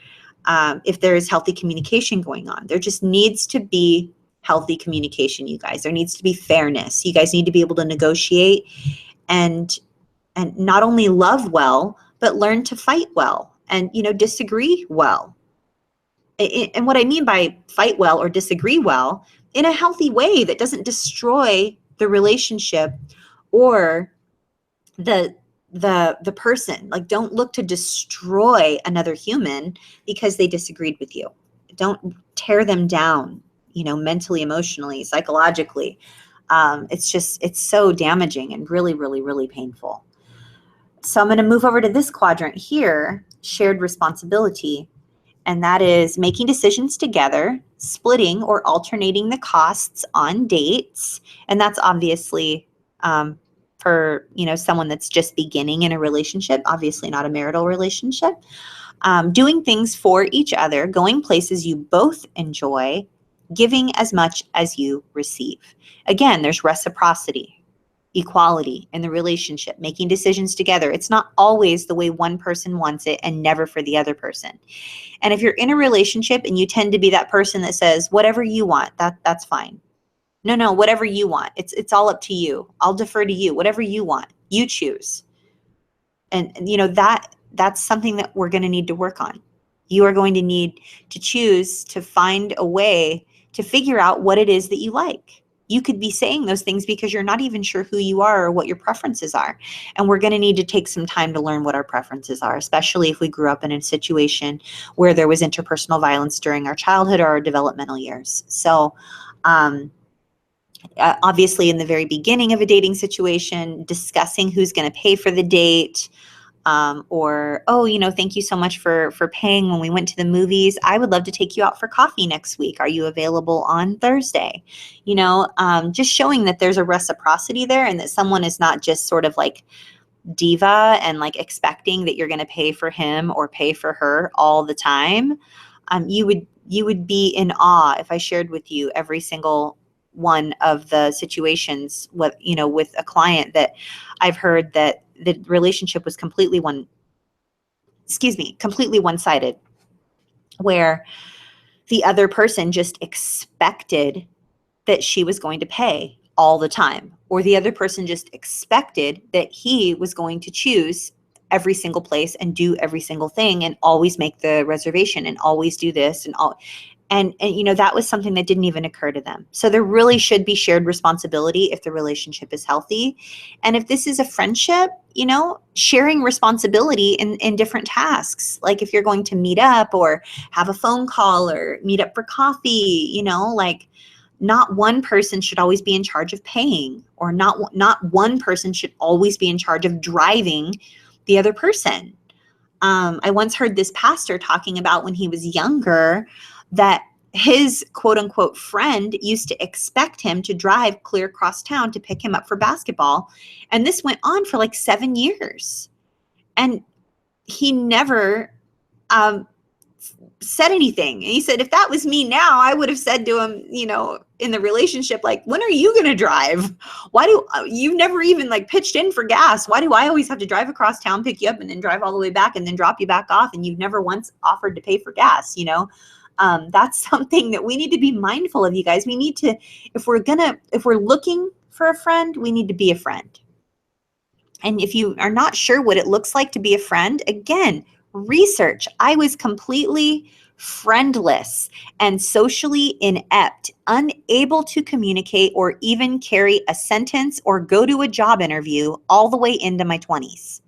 if there is healthy communication going on. There just needs to be healthy communication, you guys. There needs to be fairness. You guys need to be able to negotiate and not only love well, but learn to fight well and, disagree well. And what I mean by fight well or disagree well, in a healthy way that doesn't destroy the relationship or the person. Like, don't look to destroy another human because they disagreed with you. Don't tear them down, mentally, emotionally, psychologically. It's so damaging and really, really, really painful. So I'm going to move over to this quadrant here, shared responsibility. And that is making decisions together, splitting or alternating the costs on dates. And that's obviously for someone that's just beginning in a relationship, obviously not a marital relationship. Doing things for each other, going places you both enjoy, giving as much as you receive. Again, there's reciprocity, equality in the relationship, making decisions together. It's not always the way one person wants it and never for the other person. And if you're in a relationship and you tend to be that person that says, whatever you want, that's fine. No, whatever you want. It's all up to you. I'll defer to you. Whatever you want, you choose. And that's something that we're going to need to work on. You are going to need to choose to find a way to figure out what it is that you like. You could be saying those things because you're not even sure who you are or what your preferences are. And we're going to need to take some time to learn what our preferences are, especially if we grew up in a situation where there was interpersonal violence during our childhood or our developmental years. So, obviously in the very beginning of a dating situation, discussing who's going to pay for the date, or, thank you so much for paying when we went to the movies. I would love to take you out for coffee next week. Are you available on Thursday? Just showing that there's a reciprocity there and that someone is not just sort of like diva and like expecting that you're going to pay for him or pay for her all the time. You would be in awe if I shared with you every single one of the situations with a client that I've heard that the relationship was completely one-sided, where the other person just expected that she was going to pay all the time, or the other person just expected that he was going to choose every single place and do every single thing and always make the reservation and always do this and all. And that was something that didn't even occur to them. So there really should be shared responsibility if the relationship is healthy. And if this is a friendship, sharing responsibility in different tasks. Like if you're going to meet up or have a phone call or meet up for coffee, like not one person should always be in charge of paying, or not one person should always be in charge of driving the other person. I once heard this pastor talking about when he was younger that his quote unquote friend used to expect him to drive clear across town to pick him up for basketball. And this went on for like 7 years. And he never said anything. And he said, if that was me now, I would have said to him, in the relationship, like, when are you going to drive? Why you've never even like pitched in for gas? Why do I always have to drive across town, pick you up and then drive all the way back and then drop you back off? And you've never once offered to pay for gas, That's something that we need to be mindful of, you guys. We need to, if we're looking for a friend, we need to be a friend. And if you are not sure what it looks like to be a friend, again, research. I was completely friendless and socially inept, unable to communicate or even carry a sentence or go to a job interview all the way into my 20s.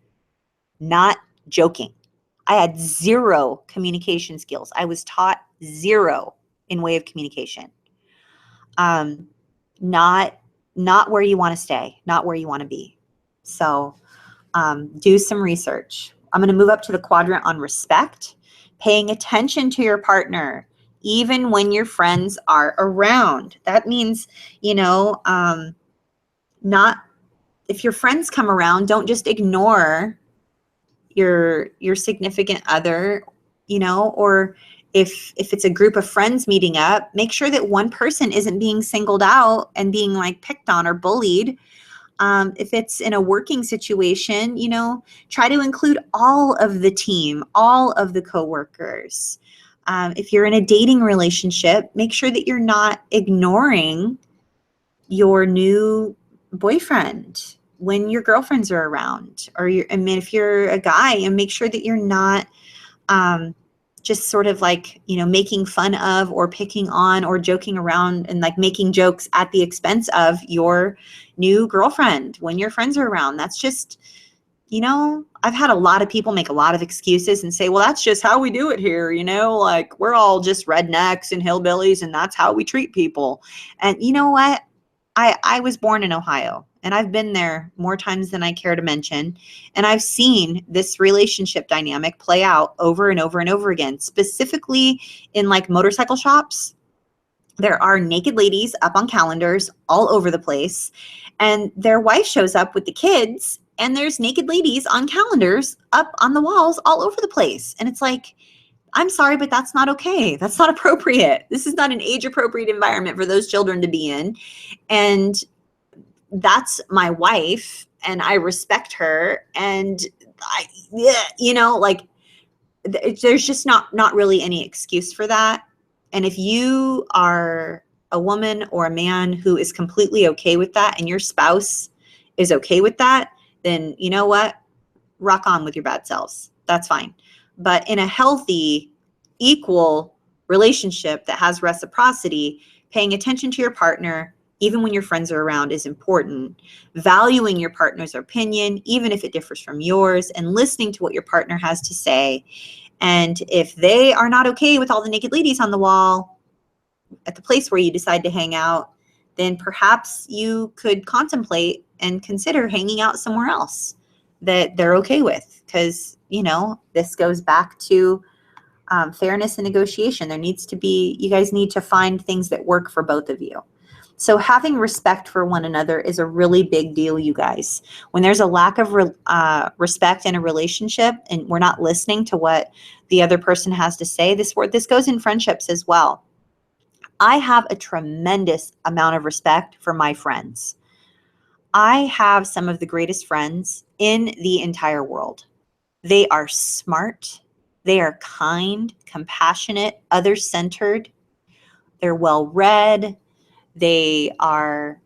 Not joking. I had zero communication skills. I was taught zero in way of communication. Not where you want to stay, not where you want to be. So do some research. I'm going to move up to the quadrant on respect, paying attention to your partner, even when your friends are around. That means, not if your friends come around, don't just ignore your significant other, or if it's a group of friends meeting up, make sure that one person isn't being singled out and being like picked on or bullied. If it's in a working situation, try to include all of the team, all of the coworkers. If you're in a dating relationship, make sure that you're not ignoring your new boyfriend when your girlfriends are around, or if you're a guy, and make sure that you're not just sort of like, making fun of or picking on or joking around and like making jokes at the expense of your new girlfriend when your friends are around. That's just, I've had a lot of people make a lot of excuses and say, well, that's just how we do it here. Like we're all just rednecks and hillbillies and that's how we treat people. And you know what? I was born in Ohio, and I've been there more times than I care to mention. And I've seen this relationship dynamic play out over and over and over again, specifically in like motorcycle shops. There are naked ladies up on calendars all over the place, and their wife shows up with the kids, and there's naked ladies on calendars up on the walls all over the place. And it's like, I'm sorry, but that's not okay. That's not appropriate. This is not an age-appropriate environment for those children to be in. And that's my wife, and I respect her. And there's just not really any excuse for that. And if you are a woman or a man who is completely okay with that, and your spouse is okay with that, then you know what? Rock on with your bad selves. That's fine. But in a healthy, equal relationship that has reciprocity, paying attention to your partner, even when your friends are around, is important. Valuing your partner's opinion, even if it differs from yours, and listening to what your partner has to say. And if they are not okay with all the naked ladies on the wall at the place where you decide to hang out, then perhaps you could contemplate and consider hanging out somewhere else that they're okay with. Because, this goes back to fairness and negotiation. You guys need to find things that work for both of you. So having respect for one another is a really big deal, you guys. When there's a lack of respect in a relationship, and we're not listening to what the other person has to say, this goes in friendships as well. I have a tremendous amount of respect for my friends. I have some of the greatest friends in the entire world. They are smart. They are kind, compassionate, other-centered. They're well-read. They are,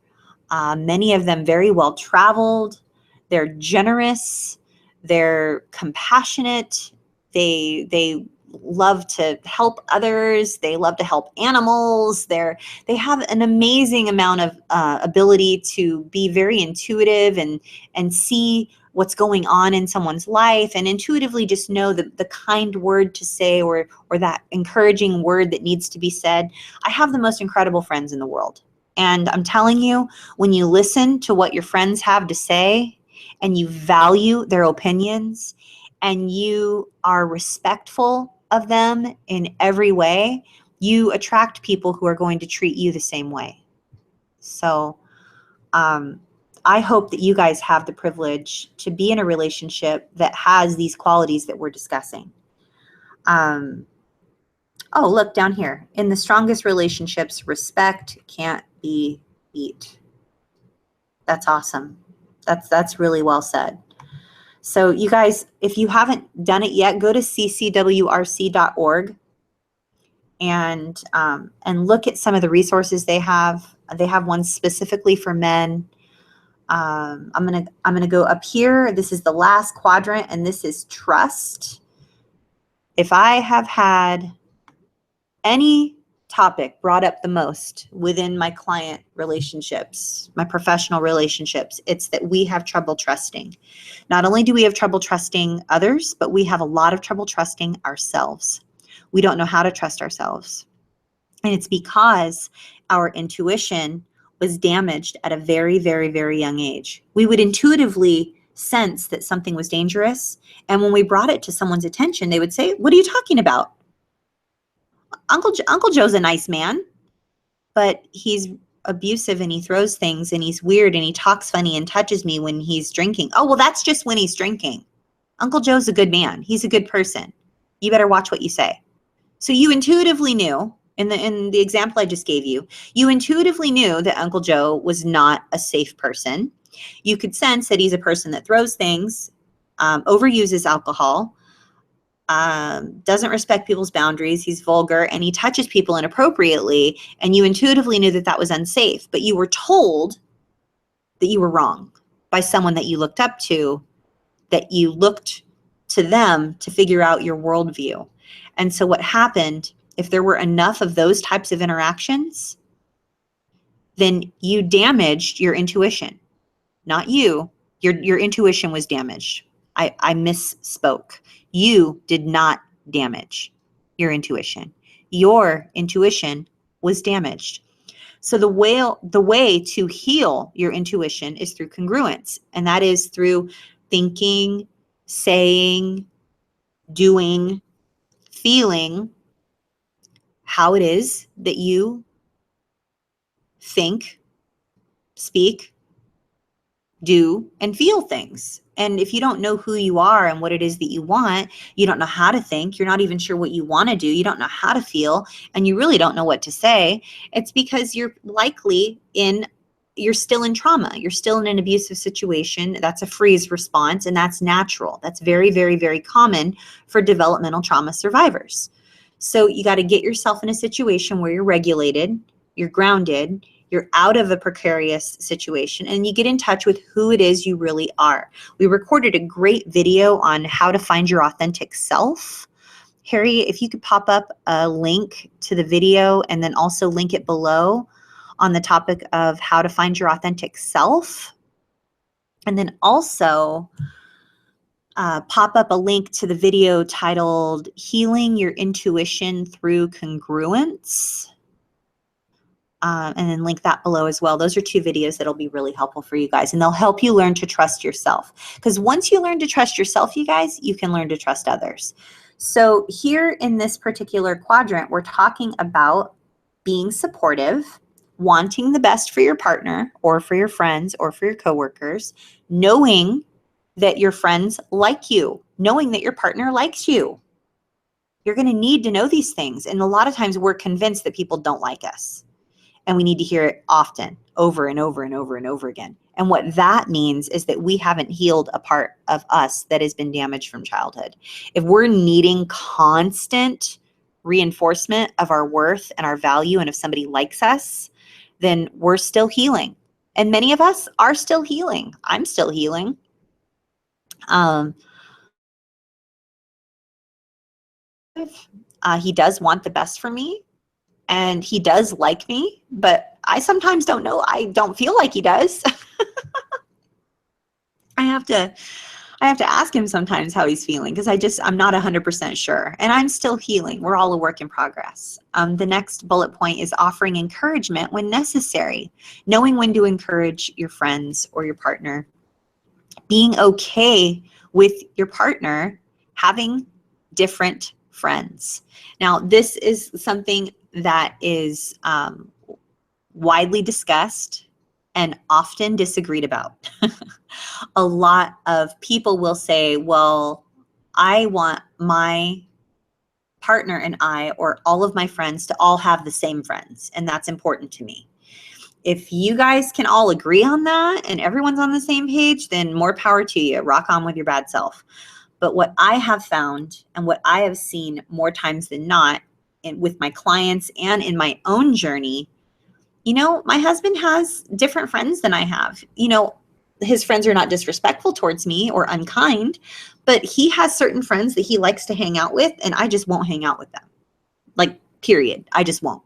many of them, very well-traveled. They're generous. They're compassionate. They love to help others. They love to help animals. They have an amazing amount of ability to be very intuitive and see what's going on in someone's life, and intuitively just know the kind word to say or that encouraging word that needs to be said. I have the most incredible friends in the world. And I'm telling you, when you listen to what your friends have to say and you value their opinions and you are respectful of them in every way, you attract people who are going to treat you the same way. So I hope that you guys have the privilege to be in a relationship that has these qualities that we're discussing. Oh, look down here. In the strongest relationships, respect can't be beat. That's awesome. That's really well said. So you guys, if you haven't done it yet, go to ccwrc.org and look at some of the resources they have. They have one specifically for men. I'm gonna go up here. This is the last quadrant, and this is trust. If I have had any topic brought up the most within my client relationships, my professional relationships, it's that we have trouble trusting. Not only do we have trouble trusting others, but we have a lot of trouble trusting ourselves. We don't know how to trust ourselves. And it's because our intuition was damaged at a very, very, very young age. We would intuitively sense that something was dangerous. And when we brought it to someone's attention, they would say, "What are you talking about? Uncle Joe's a nice man, but he's abusive and he throws things and he's weird and he talks funny and touches me when he's drinking." "Oh, well, that's just when he's drinking. Uncle Joe's a good man. He's a good person. You better watch what you say." So you intuitively knew, in the example I just gave you, you intuitively knew that Uncle Joe was not a safe person. You could sense that he's a person that throws things, overuses alcohol, doesn't respect people's boundaries, he's vulgar, and he touches people inappropriately, and you intuitively knew that that was unsafe, but you were told that you were wrong by someone that you looked up to, that you looked to them to figure out your worldview. And so what happened, if there were enough of those types of interactions, then you damaged your intuition. Not you, your intuition was damaged. I misspoke. You did not damage your intuition. Your intuition was damaged. So the way to heal your intuition is through congruence, and that is through thinking, saying, doing, feeling how it is that you think, speak, do, and feel things. And if you don't know who you are and what it is that you want, you don't know how to think, you're not even sure what you want to do, you don't know how to feel, and you really don't know what to say, it's because you're still in trauma. You're still in an abusive situation. That's a freeze response, and that's natural. That's very, very, very common for developmental trauma survivors. So you got to get yourself in a situation where you're regulated, you're grounded, you're out of a precarious situation, and you get in touch with who it is you really are. We recorded a great video on how to find your authentic self. Harry, if you could pop up a link to the video and then also link it below on the topic of how to find your authentic self. And then also pop up a link to the video titled Healing Your Intuition Through Congruence. And then link that below as well. Those are two videos that'll be really helpful for you guys, and they'll help you learn to trust yourself. Because once you learn to trust yourself, you guys, you can learn to trust others. So here in this particular quadrant, we're talking about being supportive, wanting the best for your partner or for your friends or for your coworkers, knowing that your friends like you, knowing that your partner likes you. You're going to need to know these things. And a lot of times we're convinced that people don't like us. And we need to hear it often, over and over and over and over again. And what that means is that we haven't healed a part of us that has been damaged from childhood. If we're needing constant reinforcement of our worth and our value, and if somebody likes us, then we're still healing. And many of us are still healing. I'm still healing. He does want the best for me. And he does like me, but I sometimes don't know. I don't feel like he does. I have to ask him sometimes how he's feeling, because I'm not 100% sure. And I'm still healing. We're all a work in progress. The next bullet point is offering encouragement when necessary, knowing when to encourage your friends or your partner, being okay with your partner having different friends. Now, this is something that is widely discussed and often disagreed about. A lot of people will say, well, I want my partner and I, or all of my friends, to all have the same friends, and that's important to me. If you guys can all agree on that and everyone's on the same page, then more power to you. Rock on with your bad self. But what I have found and what I have seen more times than not with my clients and in my own journey, my husband has different friends than I have. His friends are not disrespectful towards me or unkind, but he has certain friends that he likes to hang out with, and I just won't hang out with them. Like, period. I just won't.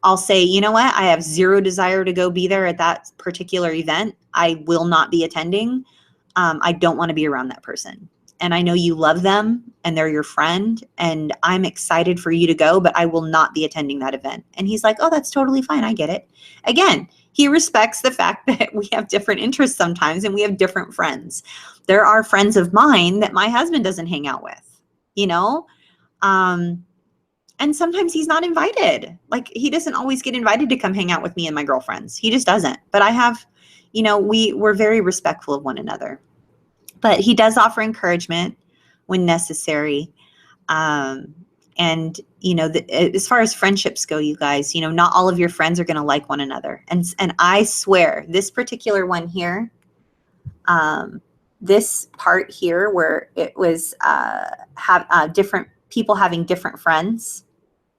I'll say, you know what? I have zero desire to go be there at that particular event. I will not be attending. I don't want to be around that person. And I know you love them and they're your friend, and I'm excited for you to go, but I will not be attending that event. And he's like, oh, that's totally fine. I get it. Again, he respects the fact that we have different interests sometimes and we have different friends. There are friends of mine that my husband doesn't hang out with, and sometimes he's not invited. Like, he doesn't always get invited to come hang out with me and my girlfriends. He just doesn't. But I have, we're very respectful of one another. But he does offer encouragement when necessary. And, as far as friendships go, you guys, not all of your friends are going to like one another. And I swear, this particular one here, this part here where it was different people having different friends,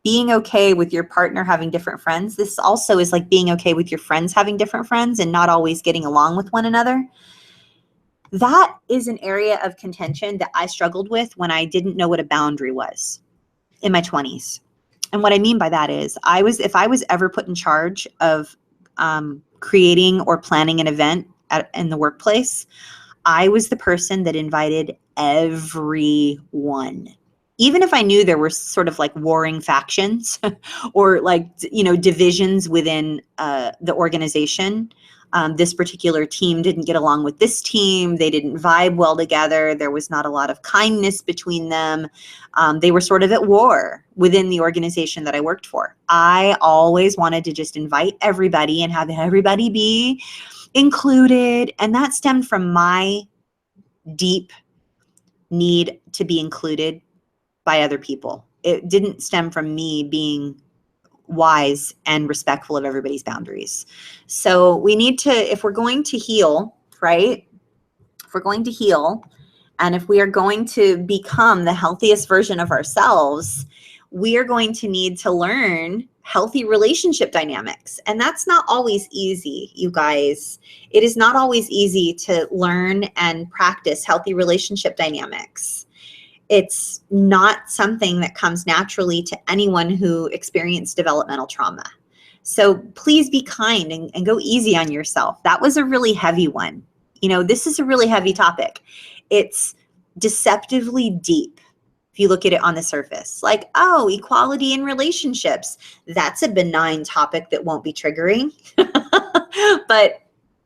being okay with your partner having different friends. This also is like being okay with your friends having different friends and not always getting along with one another. That is an area of contention that I struggled with when I didn't know what a boundary was in my 20s. And what I mean by that is if I was ever put in charge of creating or planning an event in the workplace, I was the person that invited everyone. Even if I knew there were sort of like warring factions or like, divisions within the organization. This particular team didn't get along with this team. They didn't vibe well together. There was not a lot of kindness between them. They were sort of at war within the organization that I worked for. I always wanted to just invite everybody and have everybody be included. And that stemmed from my deep need to be included by other people. It didn't stem from me being wise and respectful of everybody's boundaries. So we need to, if we're going to heal, right? If we're going to heal, and if we are going to become the healthiest version of ourselves, we are going to need to learn healthy relationship dynamics. And that's not always easy, you guys. It is not always easy to learn and practice healthy relationship dynamics. It's not something that comes naturally to anyone who experienced developmental trauma. So please be kind and go easy on yourself. That was a really heavy one. This is a really heavy topic. It's deceptively deep if you look at it on the surface. Like, oh, equality in relationships. That's a benign topic that won't be triggering. But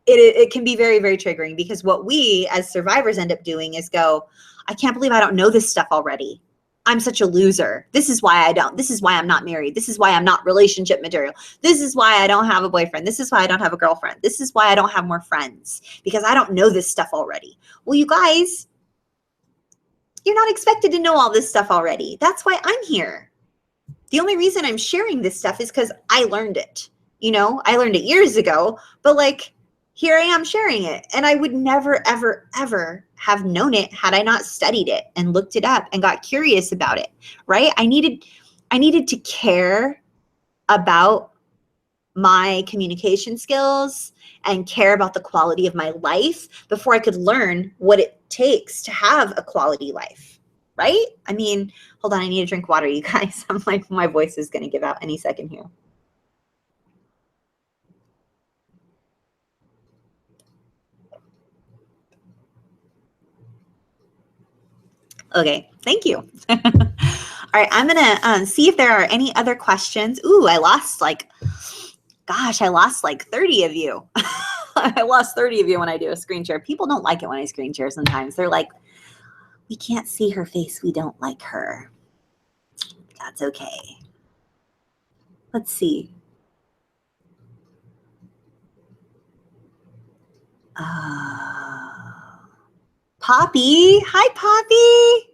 it can be very, very triggering, because what we as survivors end up doing is go, I can't believe I don't know this stuff already. I'm such a loser. This is why I don't. This is why I'm not married. This is why I'm not relationship material. This is why I don't have a boyfriend. This is why I don't have a girlfriend. This is why I don't have more friends, because I don't know this stuff already. Well, you guys, you're not expected to know all this stuff already. That's why I'm here. The only reason I'm sharing this stuff is because I learned it. I learned it years ago, but here I am sharing it. And I would never, ever, ever have known it had I not studied it and looked it up and got curious about it, right? I needed to care about my communication skills and care about the quality of my life before I could learn what it takes to have a quality life, right? I mean, hold on, I need to drink water, you guys. I'm like, my voice is going to give out any second here. Okay, thank you. All right, I'm gonna see if there are any other questions. Ooh, I lost like 30 of you. I lost 30 of you when I do a screen share. People don't like it when I screen share sometimes. They're like, we can't see her face. We don't like her. That's okay. Let's see. Poppy. Hi, Poppy.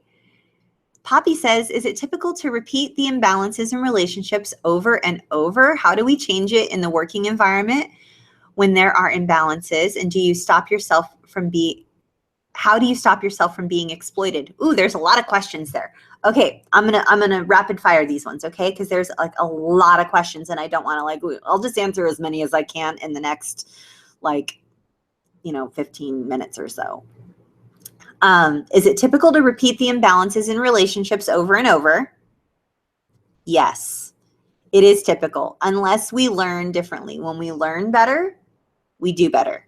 Poppy says, is it typical to repeat the imbalances in relationships over and over? How do we change it in the working environment when there are imbalances? And how do you stop yourself from being exploited? Ooh, there's a lot of questions there. Okay, I'm gonna rapid fire these ones, okay? Because there's like a lot of questions and I don't want to I'll just answer as many as I can in the next 15 minutes or so. Is it typical to repeat the imbalances in relationships over and over? Yes, it is typical, unless we learn differently. When we learn better, we do better.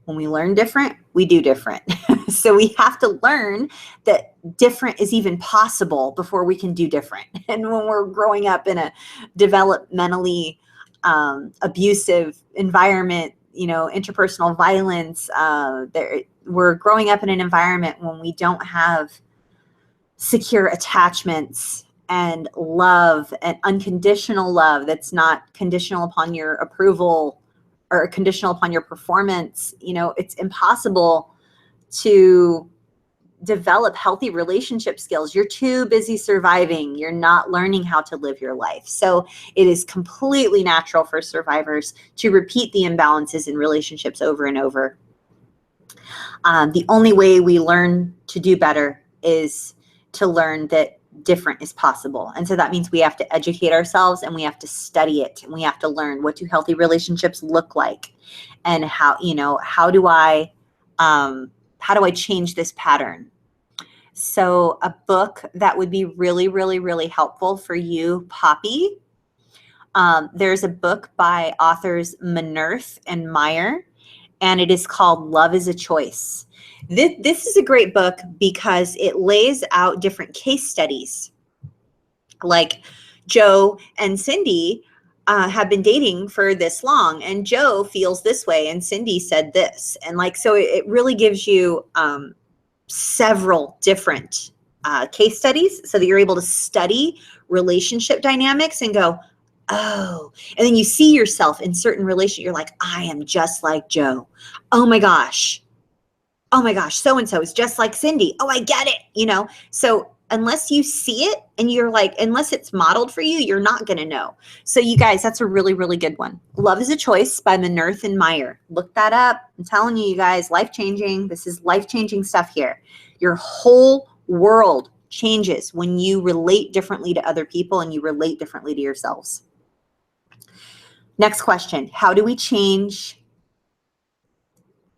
When we learn different, we do different. So we have to learn that different is even possible before we can do different. And when we're growing up in a developmentally abusive environment, interpersonal violence, we're growing up in an environment when we don't have secure attachments and love and unconditional love that's not conditional upon your approval or conditional upon your performance. It's impossible to develop healthy relationship skills. You're too busy surviving. You're not learning how to live your life. So it is completely natural for survivors to repeat the imbalances in relationships over and over. The only way we learn to do better is to learn that different is possible. And so that means we have to educate ourselves, and we have to study it, and we have to learn, what do healthy relationships look like, and how do I change this pattern? So a book that would be really, really, really helpful for you, Poppy. There's a book by authors Manerth and Meyer, and it is called Love is a Choice. This is a great book because it lays out different case studies. Like Joe and Cindy have been dating for this long, and Joe feels this way, and Cindy said this. And so it really gives you several different case studies so that you're able to study relationship dynamics and go, oh, and then you see yourself in certain relationships. You're like, I am just like Joe. Oh my gosh, so-and-so is just like Cindy. Oh, I get it, So unless you see it and you're like, unless it's modeled for you, you're not going to know. So you guys, that's a really, really good one. Love is a Choice by Manerth and Meyer. Look that up. I'm telling you, you guys, life-changing. This is life-changing stuff here. Your whole world changes when you relate differently to other people and you relate differently to yourselves. Next question. How do we change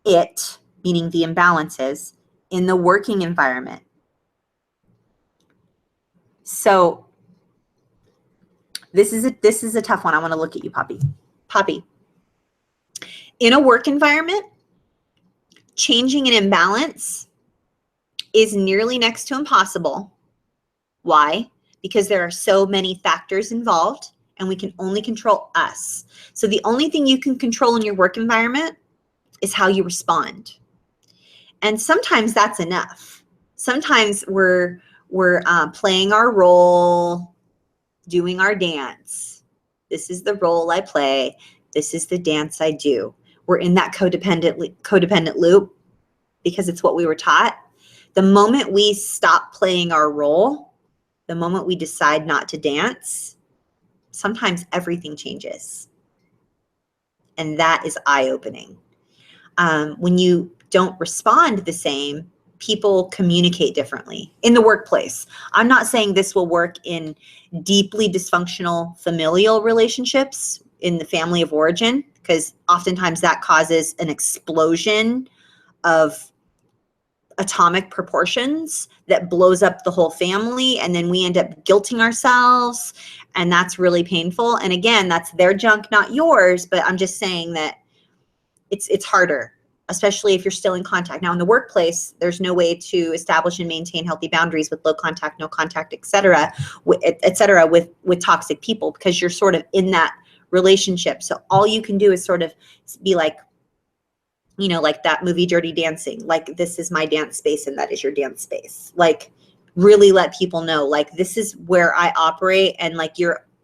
it, meaning the imbalances, in the working environment? So this is a tough one. I want to look at you, Poppy. Poppy, in a work environment, changing an imbalance is nearly next to impossible. Why? Because there are so many factors involved, and we can only control us. So the only thing you can control in your work environment is how you respond. And sometimes that's enough. Sometimes we're playing our role, doing our dance. This is the role I play. This is the dance I do. We're in that codependent loop because it's what we were taught. The moment we stop playing our role, the moment we decide not to dance, sometimes everything changes. And that is eye-opening. When you don't respond the same, people communicate differently in the workplace. I'm not saying this will work in deeply dysfunctional familial relationships in the family of origin, because oftentimes that causes an explosion of atomic proportions that blows up the whole family, and then we end up guilting ourselves, and that's really painful. And again, that's their junk, not yours, but I'm just saying that it's harder, especially if you're still in contact. Now in the workplace, there's no way to establish and maintain healthy boundaries with low contact, no contact, et cetera, with toxic people, because you're sort of in that relationship. So all you can do is sort of be like, like that movie Dirty Dancing, like this is my dance space and that is your dance space. Like really let people know, like this is where I operate, and like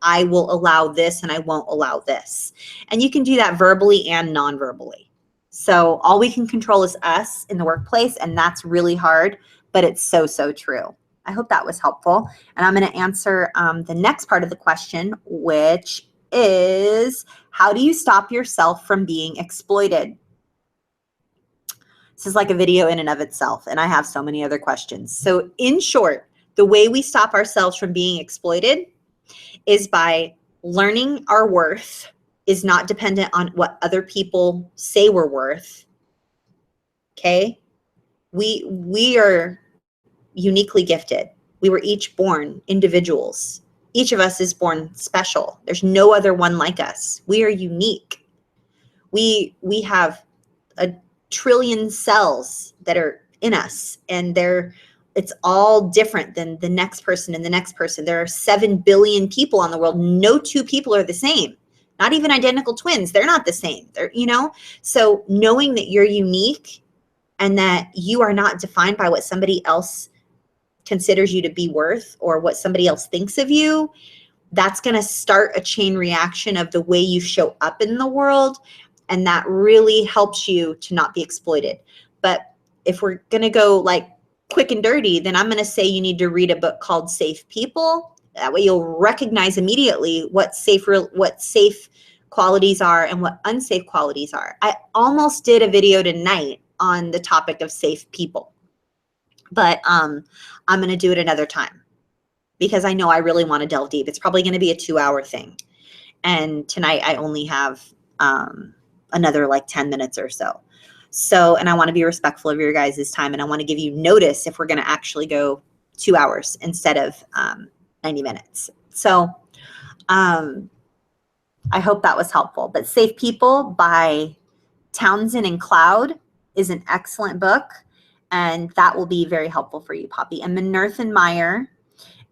I will allow this and I won't allow this. And you can do that verbally and non-verbally. So all we can control is us in the workplace, and that's really hard, but it's so, so true. I hope that was helpful. And I'm going to answer the next part of the question, which is, how do you stop yourself from being exploited? This is like a video in and of itself, and I have so many other questions. So in short, the way we stop ourselves from being exploited is by learning our worth is not dependent on what other people say we're worth. Okay? We are uniquely gifted. We were each born individuals. Each of us is born special. There's no other one like us. We are unique. We have a trillion cells that are in us, and it's all different than the next person and the next person. There are 7 billion people on the world. No two people are the same. Not even identical twins. They're not the same. So knowing that you're unique and that you are not defined by what somebody else considers you to be worth or what somebody else thinks of you, that's going to start a chain reaction of the way you show up in the world. And that really helps you to not be exploited. But if we're going to go like quick and dirty, then I'm going to say you need to read a book called Safe People. That way you'll recognize immediately what safe qualities are and what unsafe qualities are. I almost did a video tonight on the topic of safe people. But I'm going to do it another time because I know I really want to delve deep. It's probably going to be a 2-hour thing. And tonight I only have another like 10 minutes or so. So, and I want to be respectful of your guys' time, and I want to give you notice if we're going to actually go 2 hours instead of 90 minutes. So I hope that was helpful. But Safe People by Townsend and Cloud is an excellent book, and that will be very helpful for you, Poppy. And Manurthan Meyer,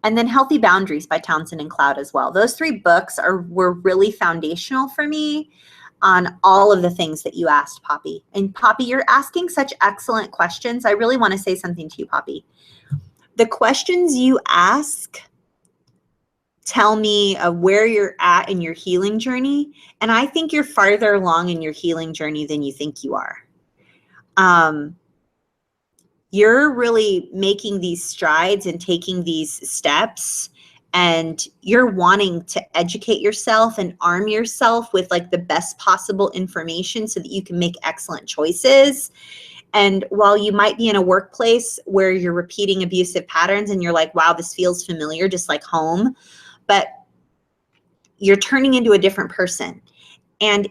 and then Healthy Boundaries by Townsend and Cloud as well. Those 3 books were really foundational for me on all of the things that you asked, Poppy. And Poppy, you're asking such excellent questions. I really want to say something to you, Poppy. The questions you ask tell me where you're at in your healing journey. And I think you're farther along in your healing journey than you think you are. You're really making these strides and taking these steps, and you're wanting to educate yourself and arm yourself with like the best possible information so that you can make excellent choices. And while you might be in a workplace where you're repeating abusive patterns and you're like, wow, this feels familiar, just like home, but you're turning into a different person. And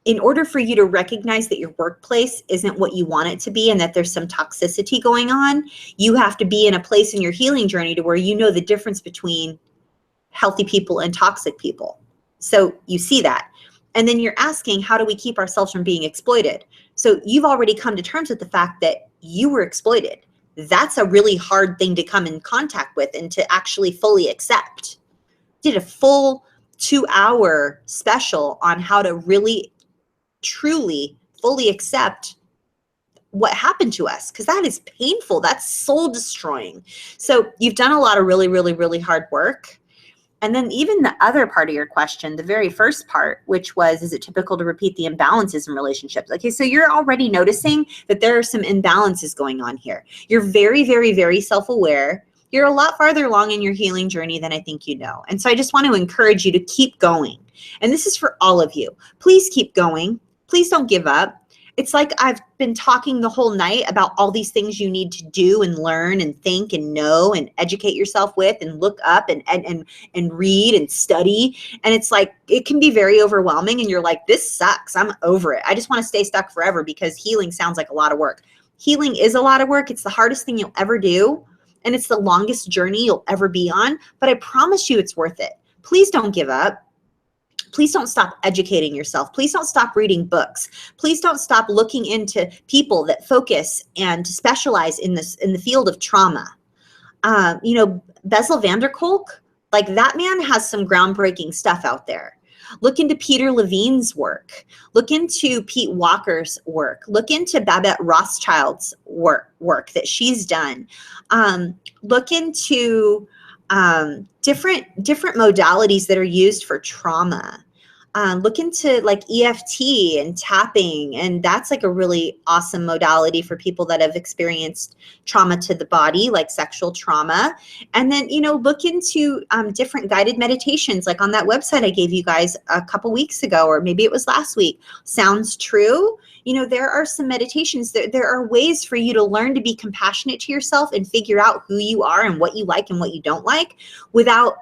in order for you to recognize that your workplace isn't what you want it to be and that there's some toxicity going on, you have to be in a place in your healing journey to where you know the difference between healthy people and toxic people. So you see that. And then you're asking, how do we keep ourselves from being exploited? So you've already come to terms with the fact that you were exploited. That's a really hard thing to come in contact with and to actually fully accept. Did a full 2-hour special on how to really truly fully accept what happened to us, because that is painful. That's soul destroying. So you've done a lot of really, really, really hard work. And then even the other part of your question, the very first part, which was, is it typical to repeat the imbalances in relationships? Okay, so you're already noticing that there are some imbalances going on here. You're very, very, very self-aware. You're a lot farther along in your healing journey than I think you know. And so I just want to encourage you to keep going. And this is for all of you. Please keep going. Please don't give up. It's like I've been talking the whole night about all these things you need to do and learn and think and know and educate yourself with and look up and read and study. And it's like, it can be very overwhelming and you're like, this sucks. I'm over it. I just want to stay stuck forever because healing sounds like a lot of work. Healing is a lot of work. It's the hardest thing you'll ever do. And it's the longest journey you'll ever be on. But I promise you it's worth it. Please don't give up. Please don't stop educating yourself. Please don't stop reading books. Please don't stop looking into people that focus and specialize in the field of trauma. You know, Bessel van der Kolk, like that man has some groundbreaking stuff out there. Look into Peter Levine's work. Look into Pete Walker's work. Look into Babette Rothschild's work that she's done. Look into different modalities that are used for trauma. Look into like EFT and tapping, and that's like a really awesome modality for people that have experienced trauma to the body, like sexual trauma. And then, you know, look into different guided meditations, like on that website I gave you guys a couple weeks ago, or maybe it was last week. Sounds True. You know, there are some meditations, there are ways for you to learn to be compassionate to yourself and figure out who you are and what you like and what you don't like without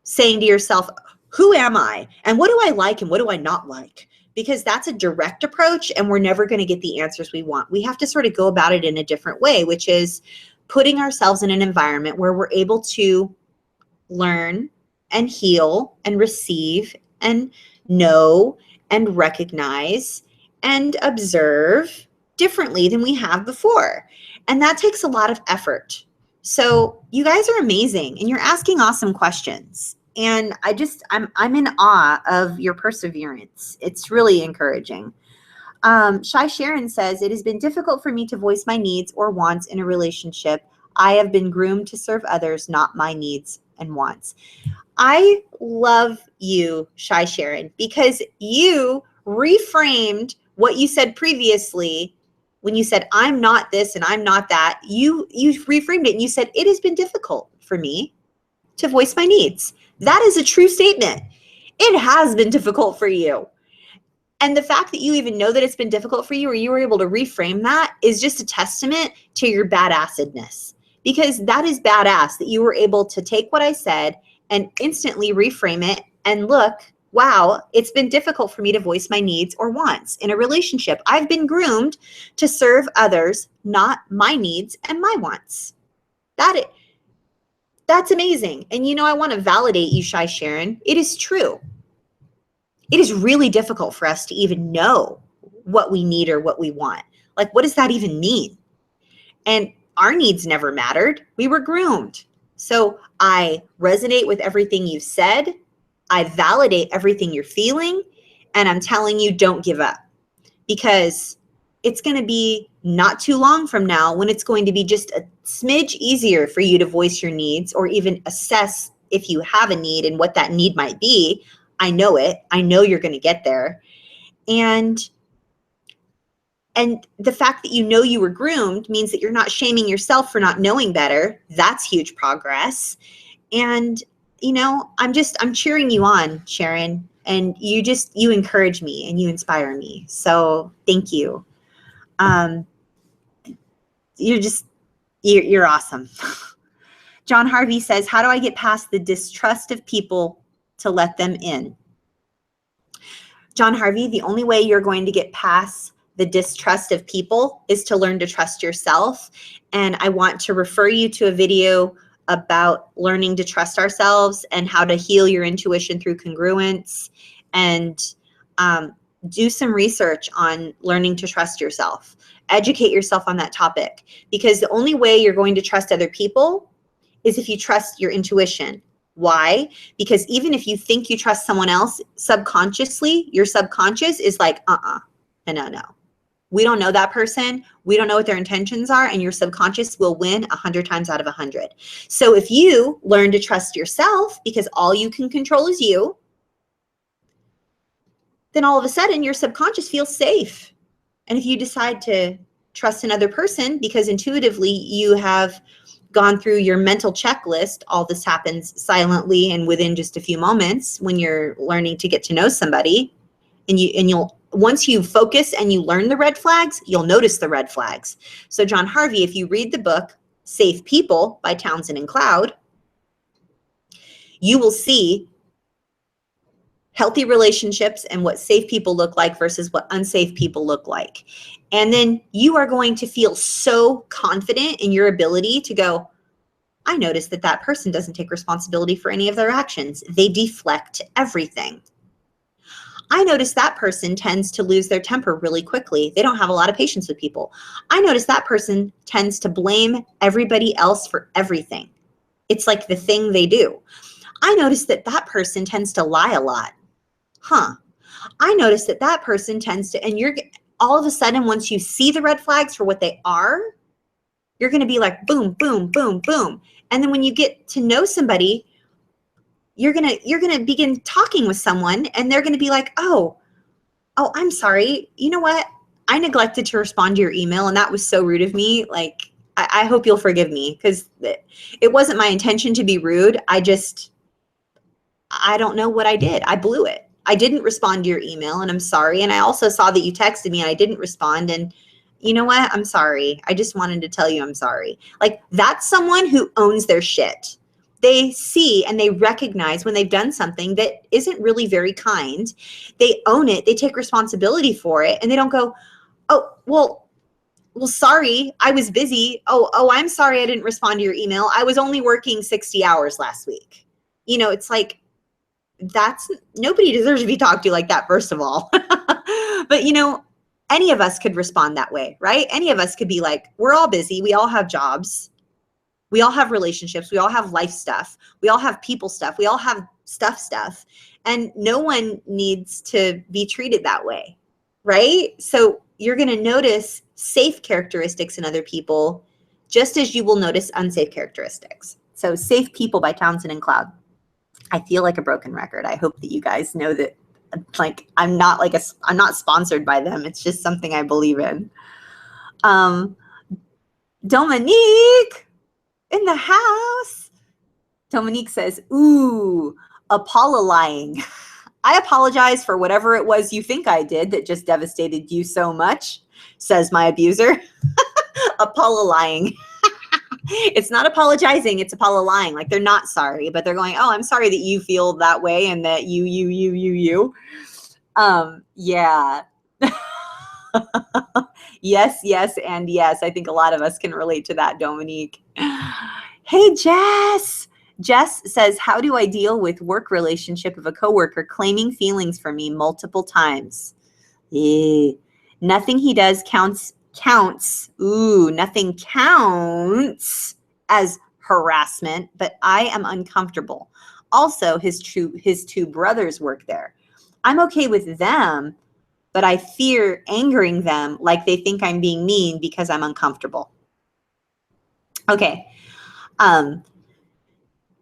saying to yourself, who am I? And what do I like and what do I not like? Because that's a direct approach and we're never going to get the answers we want. We have to sort of go about it in a different way, which is putting ourselves in an environment where we're able to learn and heal and receive and know and recognize and observe differently than we have before. And that takes a lot of effort. So you guys are amazing and you're asking awesome questions. And I'm in awe of your perseverance. It's really encouraging. Shy Sharon says, it has been difficult for me to voice my needs or wants in a relationship. I have been groomed to serve others, not my needs and wants. I love you, Shy Sharon, because you reframed what you said previously when you said, I'm not this and I'm not that. You reframed it and you said, it has been difficult for me to voice my needs. That is a true statement. It has been difficult for you. And the fact that you even know that it's been difficult for you, or you were able to reframe that, is just a testament to your badassedness. Because that is badass that you were able to take what I said and instantly reframe it and look, wow, it's been difficult for me to voice my needs or wants in a relationship. I've been groomed to serve others, not my needs and my wants. That's amazing. And I want to validate you, Shy Sharon. It is true. It is really difficult for us to even know what we need or what we want. Like, what does that even mean? And our needs never mattered. We were groomed. So I resonate with everything you've said. I validate everything you're feeling. And I'm telling you, don't give up, because it's going to be not too long from now when it's going to be just a smidge easier for you to voice your needs, or even assess if you have a need and what that need might be. I know it. I know you're going to get there. And the fact that you were groomed means that you're not shaming yourself for not knowing better. That's huge progress. And, I'm cheering you on, Sharon. And you encourage me and you inspire me. So thank you. You're awesome. John Harvey says, how do I get past the distrust of people to let them in? John Harvey, the only way you're going to get past the distrust of people is to learn to trust yourself. And I want to refer you to a video about learning to trust ourselves and how to heal your intuition through congruence, and do some research on learning to trust yourself. Educate yourself on that topic, because the only way you're going to trust other people is if you trust your intuition. Why? Because even if you think you trust someone else, subconsciously, your subconscious is like, no. We don't know that person. We don't know what their intentions are, and your subconscious will win 100 times out of 100. So if you learn to trust yourself, because all you can control is you, then all of a sudden your subconscious feels safe. And if you decide to trust another person because intuitively you have gone through your mental checklist, all this happens silently and within just a few moments when you're learning to get to know somebody, and you'll, once you focus and you learn the red flags, you'll notice the red flags. So John Harvey, if you read the book Safe People by Townsend and Cloud, you will see healthy relationships and what safe people look like versus what unsafe people look like. And then you are going to feel so confident in your ability to go, I noticed that that person doesn't take responsibility for any of their actions. They deflect everything. I notice that person tends to lose their temper really quickly. They don't have a lot of patience with people. I notice that person tends to blame everybody else for everything. It's like the thing they do. I notice that that person tends to lie a lot. I notice that that person tends to, and you're all of a sudden, once you see the red flags for what they are, you're going to be like, boom, boom, boom, boom. And then when you get to know somebody, you're going to begin talking with someone, and they're going to be like, oh, I'm sorry. You know what? I neglected to respond to your email, and that was so rude of me. Like, I hope you'll forgive me, because it wasn't my intention to be rude. I don't know what I did. I blew it. I didn't respond to your email, and I'm sorry. And I also saw that you texted me and I didn't respond. And you know what? I'm sorry. I just wanted to tell you I'm sorry. Like, that's someone who owns their shit. They see and they recognize when they've done something that isn't really very kind. They own it. They take responsibility for it, and they don't go, oh, well, sorry, I was busy. Oh, I'm sorry I didn't respond to your email. I was only working 60 hours last week. It's like, nobody deserves to be talked to like that, first of all. But any of us could respond that way, right? Any of us could be like, we're all busy. We all have jobs. We all have relationships. We all have life stuff. We all have people stuff. We all have stuff. And no one needs to be treated that way, right? So you're going to notice safe characteristics in other people, just as you will notice unsafe characteristics. So Safe People by Townsend and Cloud. I feel like a broken record. I hope that you guys know that, like, I'm not sponsored by them. It's just something I believe in. Dominique in the house. Dominique says, ooh, Apollo lying. I apologize for whatever it was you think I did that just devastated you so much, says my abuser. Apollo lying. It's not apologizing, it's Apollo lying. Like they're not sorry, but they're going, oh, I'm sorry that you feel that way and that you. Yeah. Yes, and yes. I think a lot of us can relate to that, Dominique. Hey, Jess. Jess says, how do I deal with work relationship of a coworker claiming feelings for me multiple times? Nothing he does counts. Ooh, nothing counts as harassment, but I am uncomfortable. Also, his two brothers work there. I'm okay with them, but I fear angering them like they think I'm being mean because I'm uncomfortable. Okay.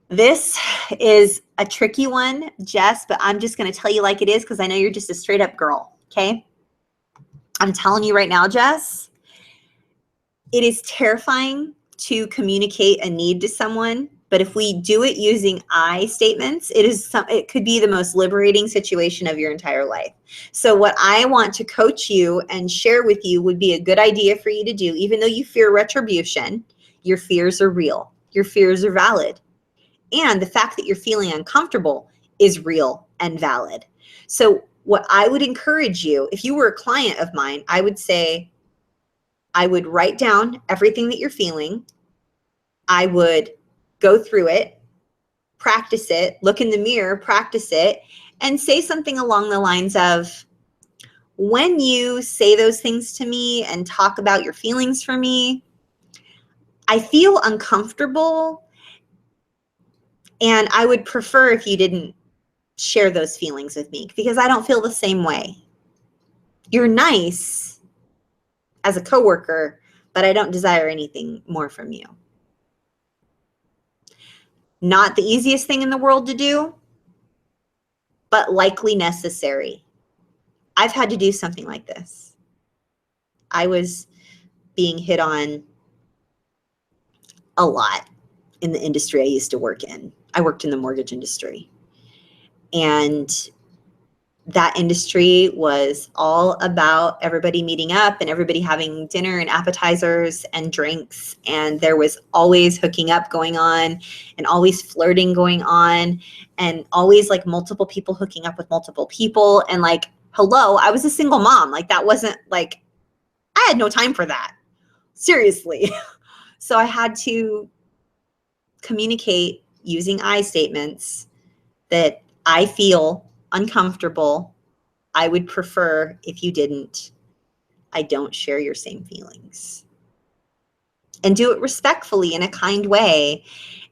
This is a tricky one, Jess, but I'm just going to tell you like it is because I know you're just a straight up girl, okay? I'm telling you right now, Jess, it is terrifying to communicate a need to someone, but if we do it using I statements, it could be the most liberating situation of your entire life. So what I want to coach you and share with you would be a good idea for you to do, even though you fear retribution, your fears are real. Your fears are valid. And the fact that you're feeling uncomfortable is real and valid. So what I would encourage you, if you were a client of mine, I would say, I would write down everything that you're feeling. I would go through it, practice it, look in the mirror, practice it, and say something along the lines of, when you say those things to me and talk about your feelings for me, I feel uncomfortable. And I would prefer if you didn't share those feelings with me because I don't feel the same way. You're nice as a coworker, but I don't desire anything more from you. Not the easiest thing in the world to do, but likely necessary. I've had to do something like this. I was being hit on a lot in the industry I used to work in. I worked in the mortgage industry. And that industry was all about everybody meeting up and everybody having dinner and appetizers and drinks. And there was always hooking up going on and always flirting going on and always like multiple people hooking up with multiple people. And like, hello, I was a single mom. Like that wasn't like, I had no time for that. Seriously. So I had to communicate using I statements that I feel uncomfortable. I would prefer if you didn't. I don't share your same feelings. And do it respectfully in a kind way.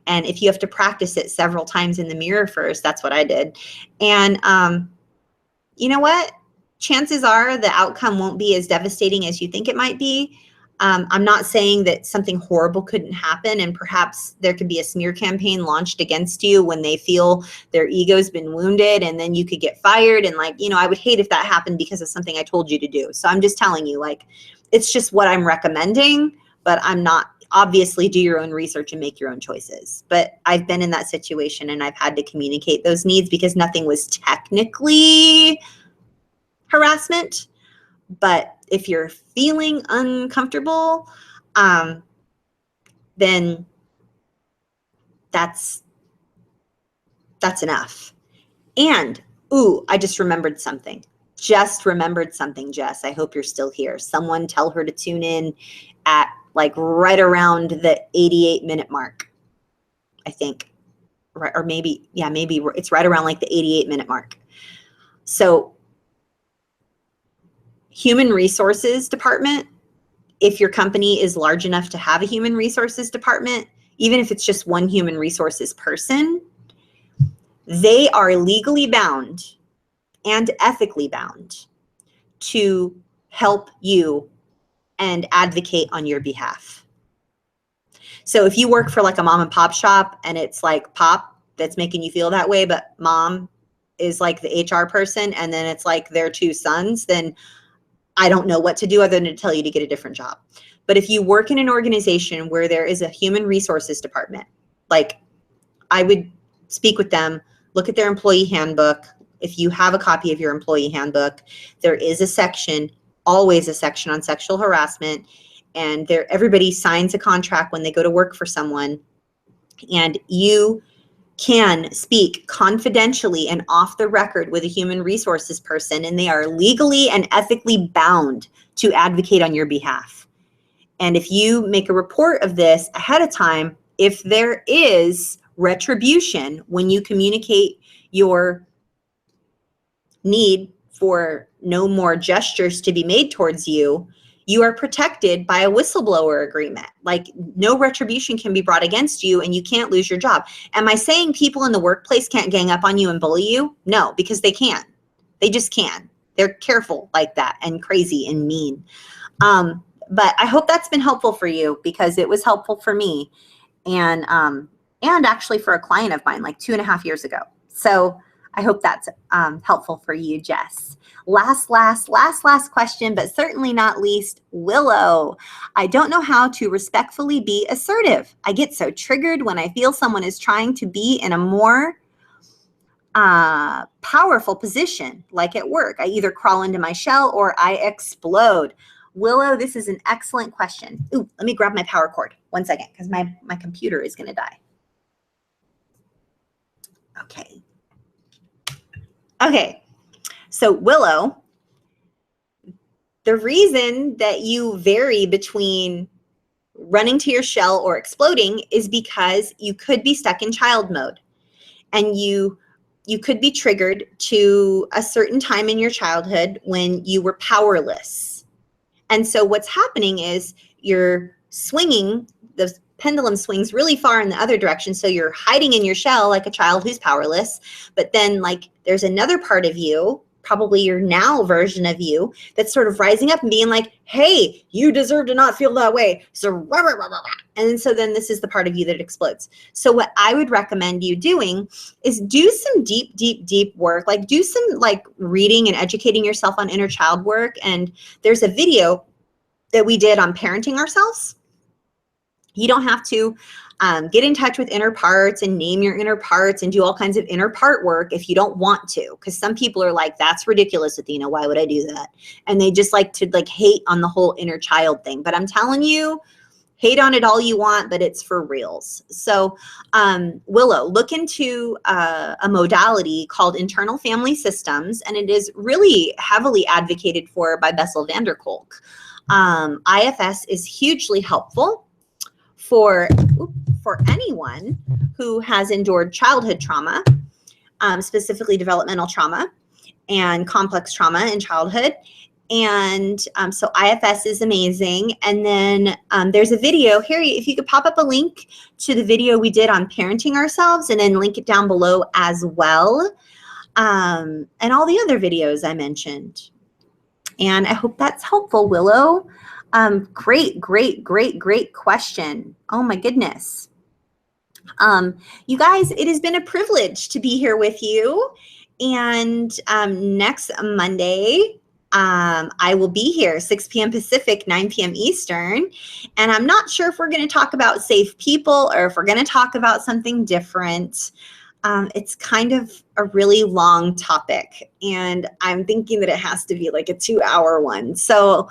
And if you have to practice it several times in the mirror first, that's what I did. And you know what? Chances are the outcome won't be as devastating as you think it might be. I'm not saying that something horrible couldn't happen, and perhaps there could be a smear campaign launched against you when they feel their ego's been wounded, and then you could get fired. And like, I would hate if that happened because of something I told you to do. So I'm just telling you, like, it's just what I'm recommending, but I'm not, obviously do your own research and make your own choices. But I've been in that situation and I've had to communicate those needs because nothing was technically harassment. But if you're feeling uncomfortable, then that's enough. And, ooh, I just remembered something. Jess. I hope you're still here. Someone tell her to tune in at like right around the 88-minute mark, I think. Right, or maybe it's right around like the 88-minute mark. So human resources department, if your company is large enough to have a human resources department, even if it's just one human resources person, they are legally bound and ethically bound to help you and advocate on your behalf. So if you work for like a mom and pop shop and it's like pop that's making you feel that way, but mom is like the HR person and then it's like their two sons, then I don't know what to do other than to tell you to get a different job. But if you work in an organization where there is a human resources department, like I would speak with them, look at their employee handbook, if you have a copy of your employee handbook, there is a section, always a section on sexual harassment. And there, everybody signs a contract when they go to work for someone. And you can speak confidentially and off the record with a human resources person, and they are legally and ethically bound to advocate on your behalf. And if you make a report of this ahead of time, if there is retribution when you communicate your need for no more gestures to be made towards you, you are protected by a whistleblower agreement. Like, no retribution can be brought against you and you can't lose your job. Am I saying people in the workplace can't gang up on you and bully you? No, because they can. They just can. They're careful like that and crazy and mean. But I hope that's been helpful for you, because it was helpful for me, and actually for a client of mine like 2.5 years ago. So I hope that's helpful for you, Jess. Last question, but certainly not least, Willow. I don't know how to respectfully be assertive. I get so triggered when I feel someone is trying to be in a more powerful position, like at work. I either crawl into my shell or I explode. Willow, this is an excellent question. Ooh, let me grab my power cord. 1 second, because my computer is going to die. Okay. So Willow, the reason that you vary between running to your shell or exploding is because you could be stuck in child mode, and you could be triggered to a certain time in your childhood when you were powerless. And so what's happening is you're swinging, the pendulum swings really far in the other direction. So you're hiding in your shell like a child who's powerless. But then, like, there's another part of you, probably your now version of you, that's sort of rising up and being like, hey, you deserve to not feel that way. So, rah, rah, rah, rah. And so then this is the part of you that explodes. So what I would recommend you doing is do some deep work, like do some like reading and educating yourself on inner child work. And there's a video that we did on parenting ourselves. You don't have to get in touch with inner parts and name your inner parts and do all kinds of inner part work if you don't want to, because some people are like, that's ridiculous, Athena, why would I do that? And they just like to like hate on the whole inner child thing. But I'm telling you, hate on it all you want, but it's for reals. So Willow, look into a modality called internal family systems, and it is really heavily advocated for by Bessel van der Kolk. IFS is hugely helpful for anyone who has endured childhood trauma, specifically developmental trauma and complex trauma in childhood. And so IFS is amazing. And then there's a video, Harry, if you could pop up a link to the video we did on parenting ourselves, and then link it down below as well. And all the other videos I mentioned. And I hope that's helpful, Willow. Great question. Oh my goodness. You guys, it has been a privilege to be here with you. And next Monday, I will be here 6 p.m. Pacific, 9 p.m. Eastern. And I'm not sure if we're going to talk about safe people or if we're going to talk about something different. It's kind of a really long topic, and I'm thinking that it has to be like a 2-hour one. So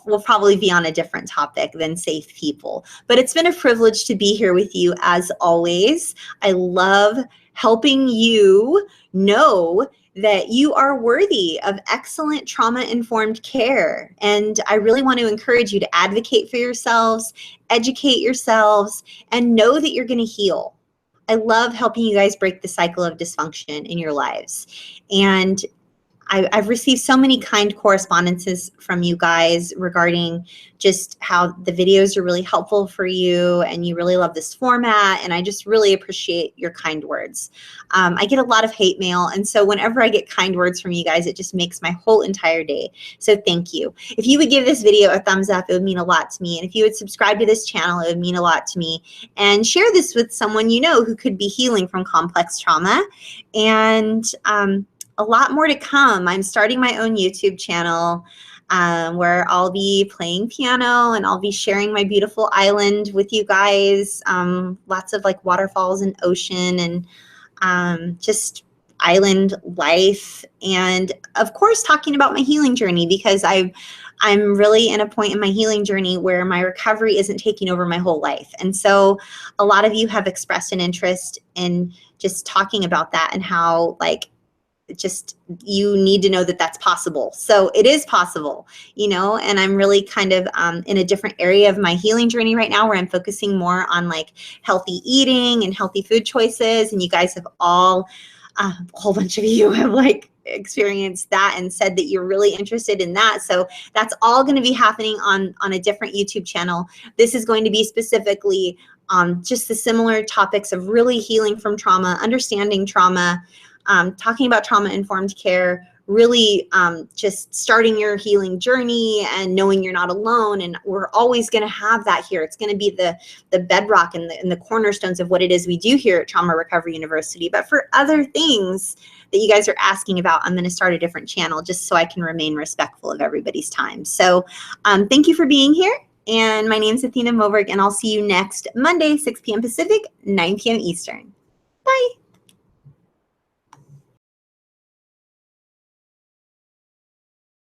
we'll probably be on a different topic than safe people. But it's been a privilege to be here with you as always. I love helping you know that you are worthy of excellent trauma-informed care. And I really want to encourage you to advocate for yourselves, educate yourselves, and know that you're going to heal. I love helping you guys break the cycle of dysfunction in your lives. And I've received so many kind correspondences from you guys regarding just how the videos are really helpful for you and you really love this format, and I just really appreciate your kind words. I get a lot of hate mail, and so whenever I get kind words from you guys, it just makes my whole entire day. So thank you. If you would give this video a thumbs up, it would mean a lot to me, and if you would subscribe to this channel, it would mean a lot to me, and share this with someone you know who could be healing from complex trauma. And a lot more to come. I'm starting my own YouTube channel where I'll be playing piano and I'll be sharing my beautiful island with you guys. Lots of like waterfalls and ocean, and island life, and of course talking about my healing journey, because I'm really in a point in my healing journey where my recovery isn't taking over my whole life. And so a lot of you have expressed an interest in just talking about that, and how like just you need to know that that's possible. So it is possible, you know, and I'm really kind of in a different area of my healing journey right now, where I'm focusing more on like healthy eating and healthy food choices. And you guys have all, a whole bunch of you have like experienced that and said that you're really interested in that. So that's all going to be happening on a different YouTube channel. This is going to be specifically just the similar topics of really healing from trauma, understanding trauma, talking about trauma-informed care, really just starting your healing journey and knowing you're not alone. And we're always going to have that here. It's going to be the bedrock and the cornerstones of what it is we do here at Trauma Recovery University. But for other things that you guys are asking about, I'm going to start a different channel just so I can remain respectful of everybody's time. So thank you for being here. And my name's Athena Moberg, and I'll see you next Monday, 6 p.m. Pacific, 9 p.m. Eastern. Bye.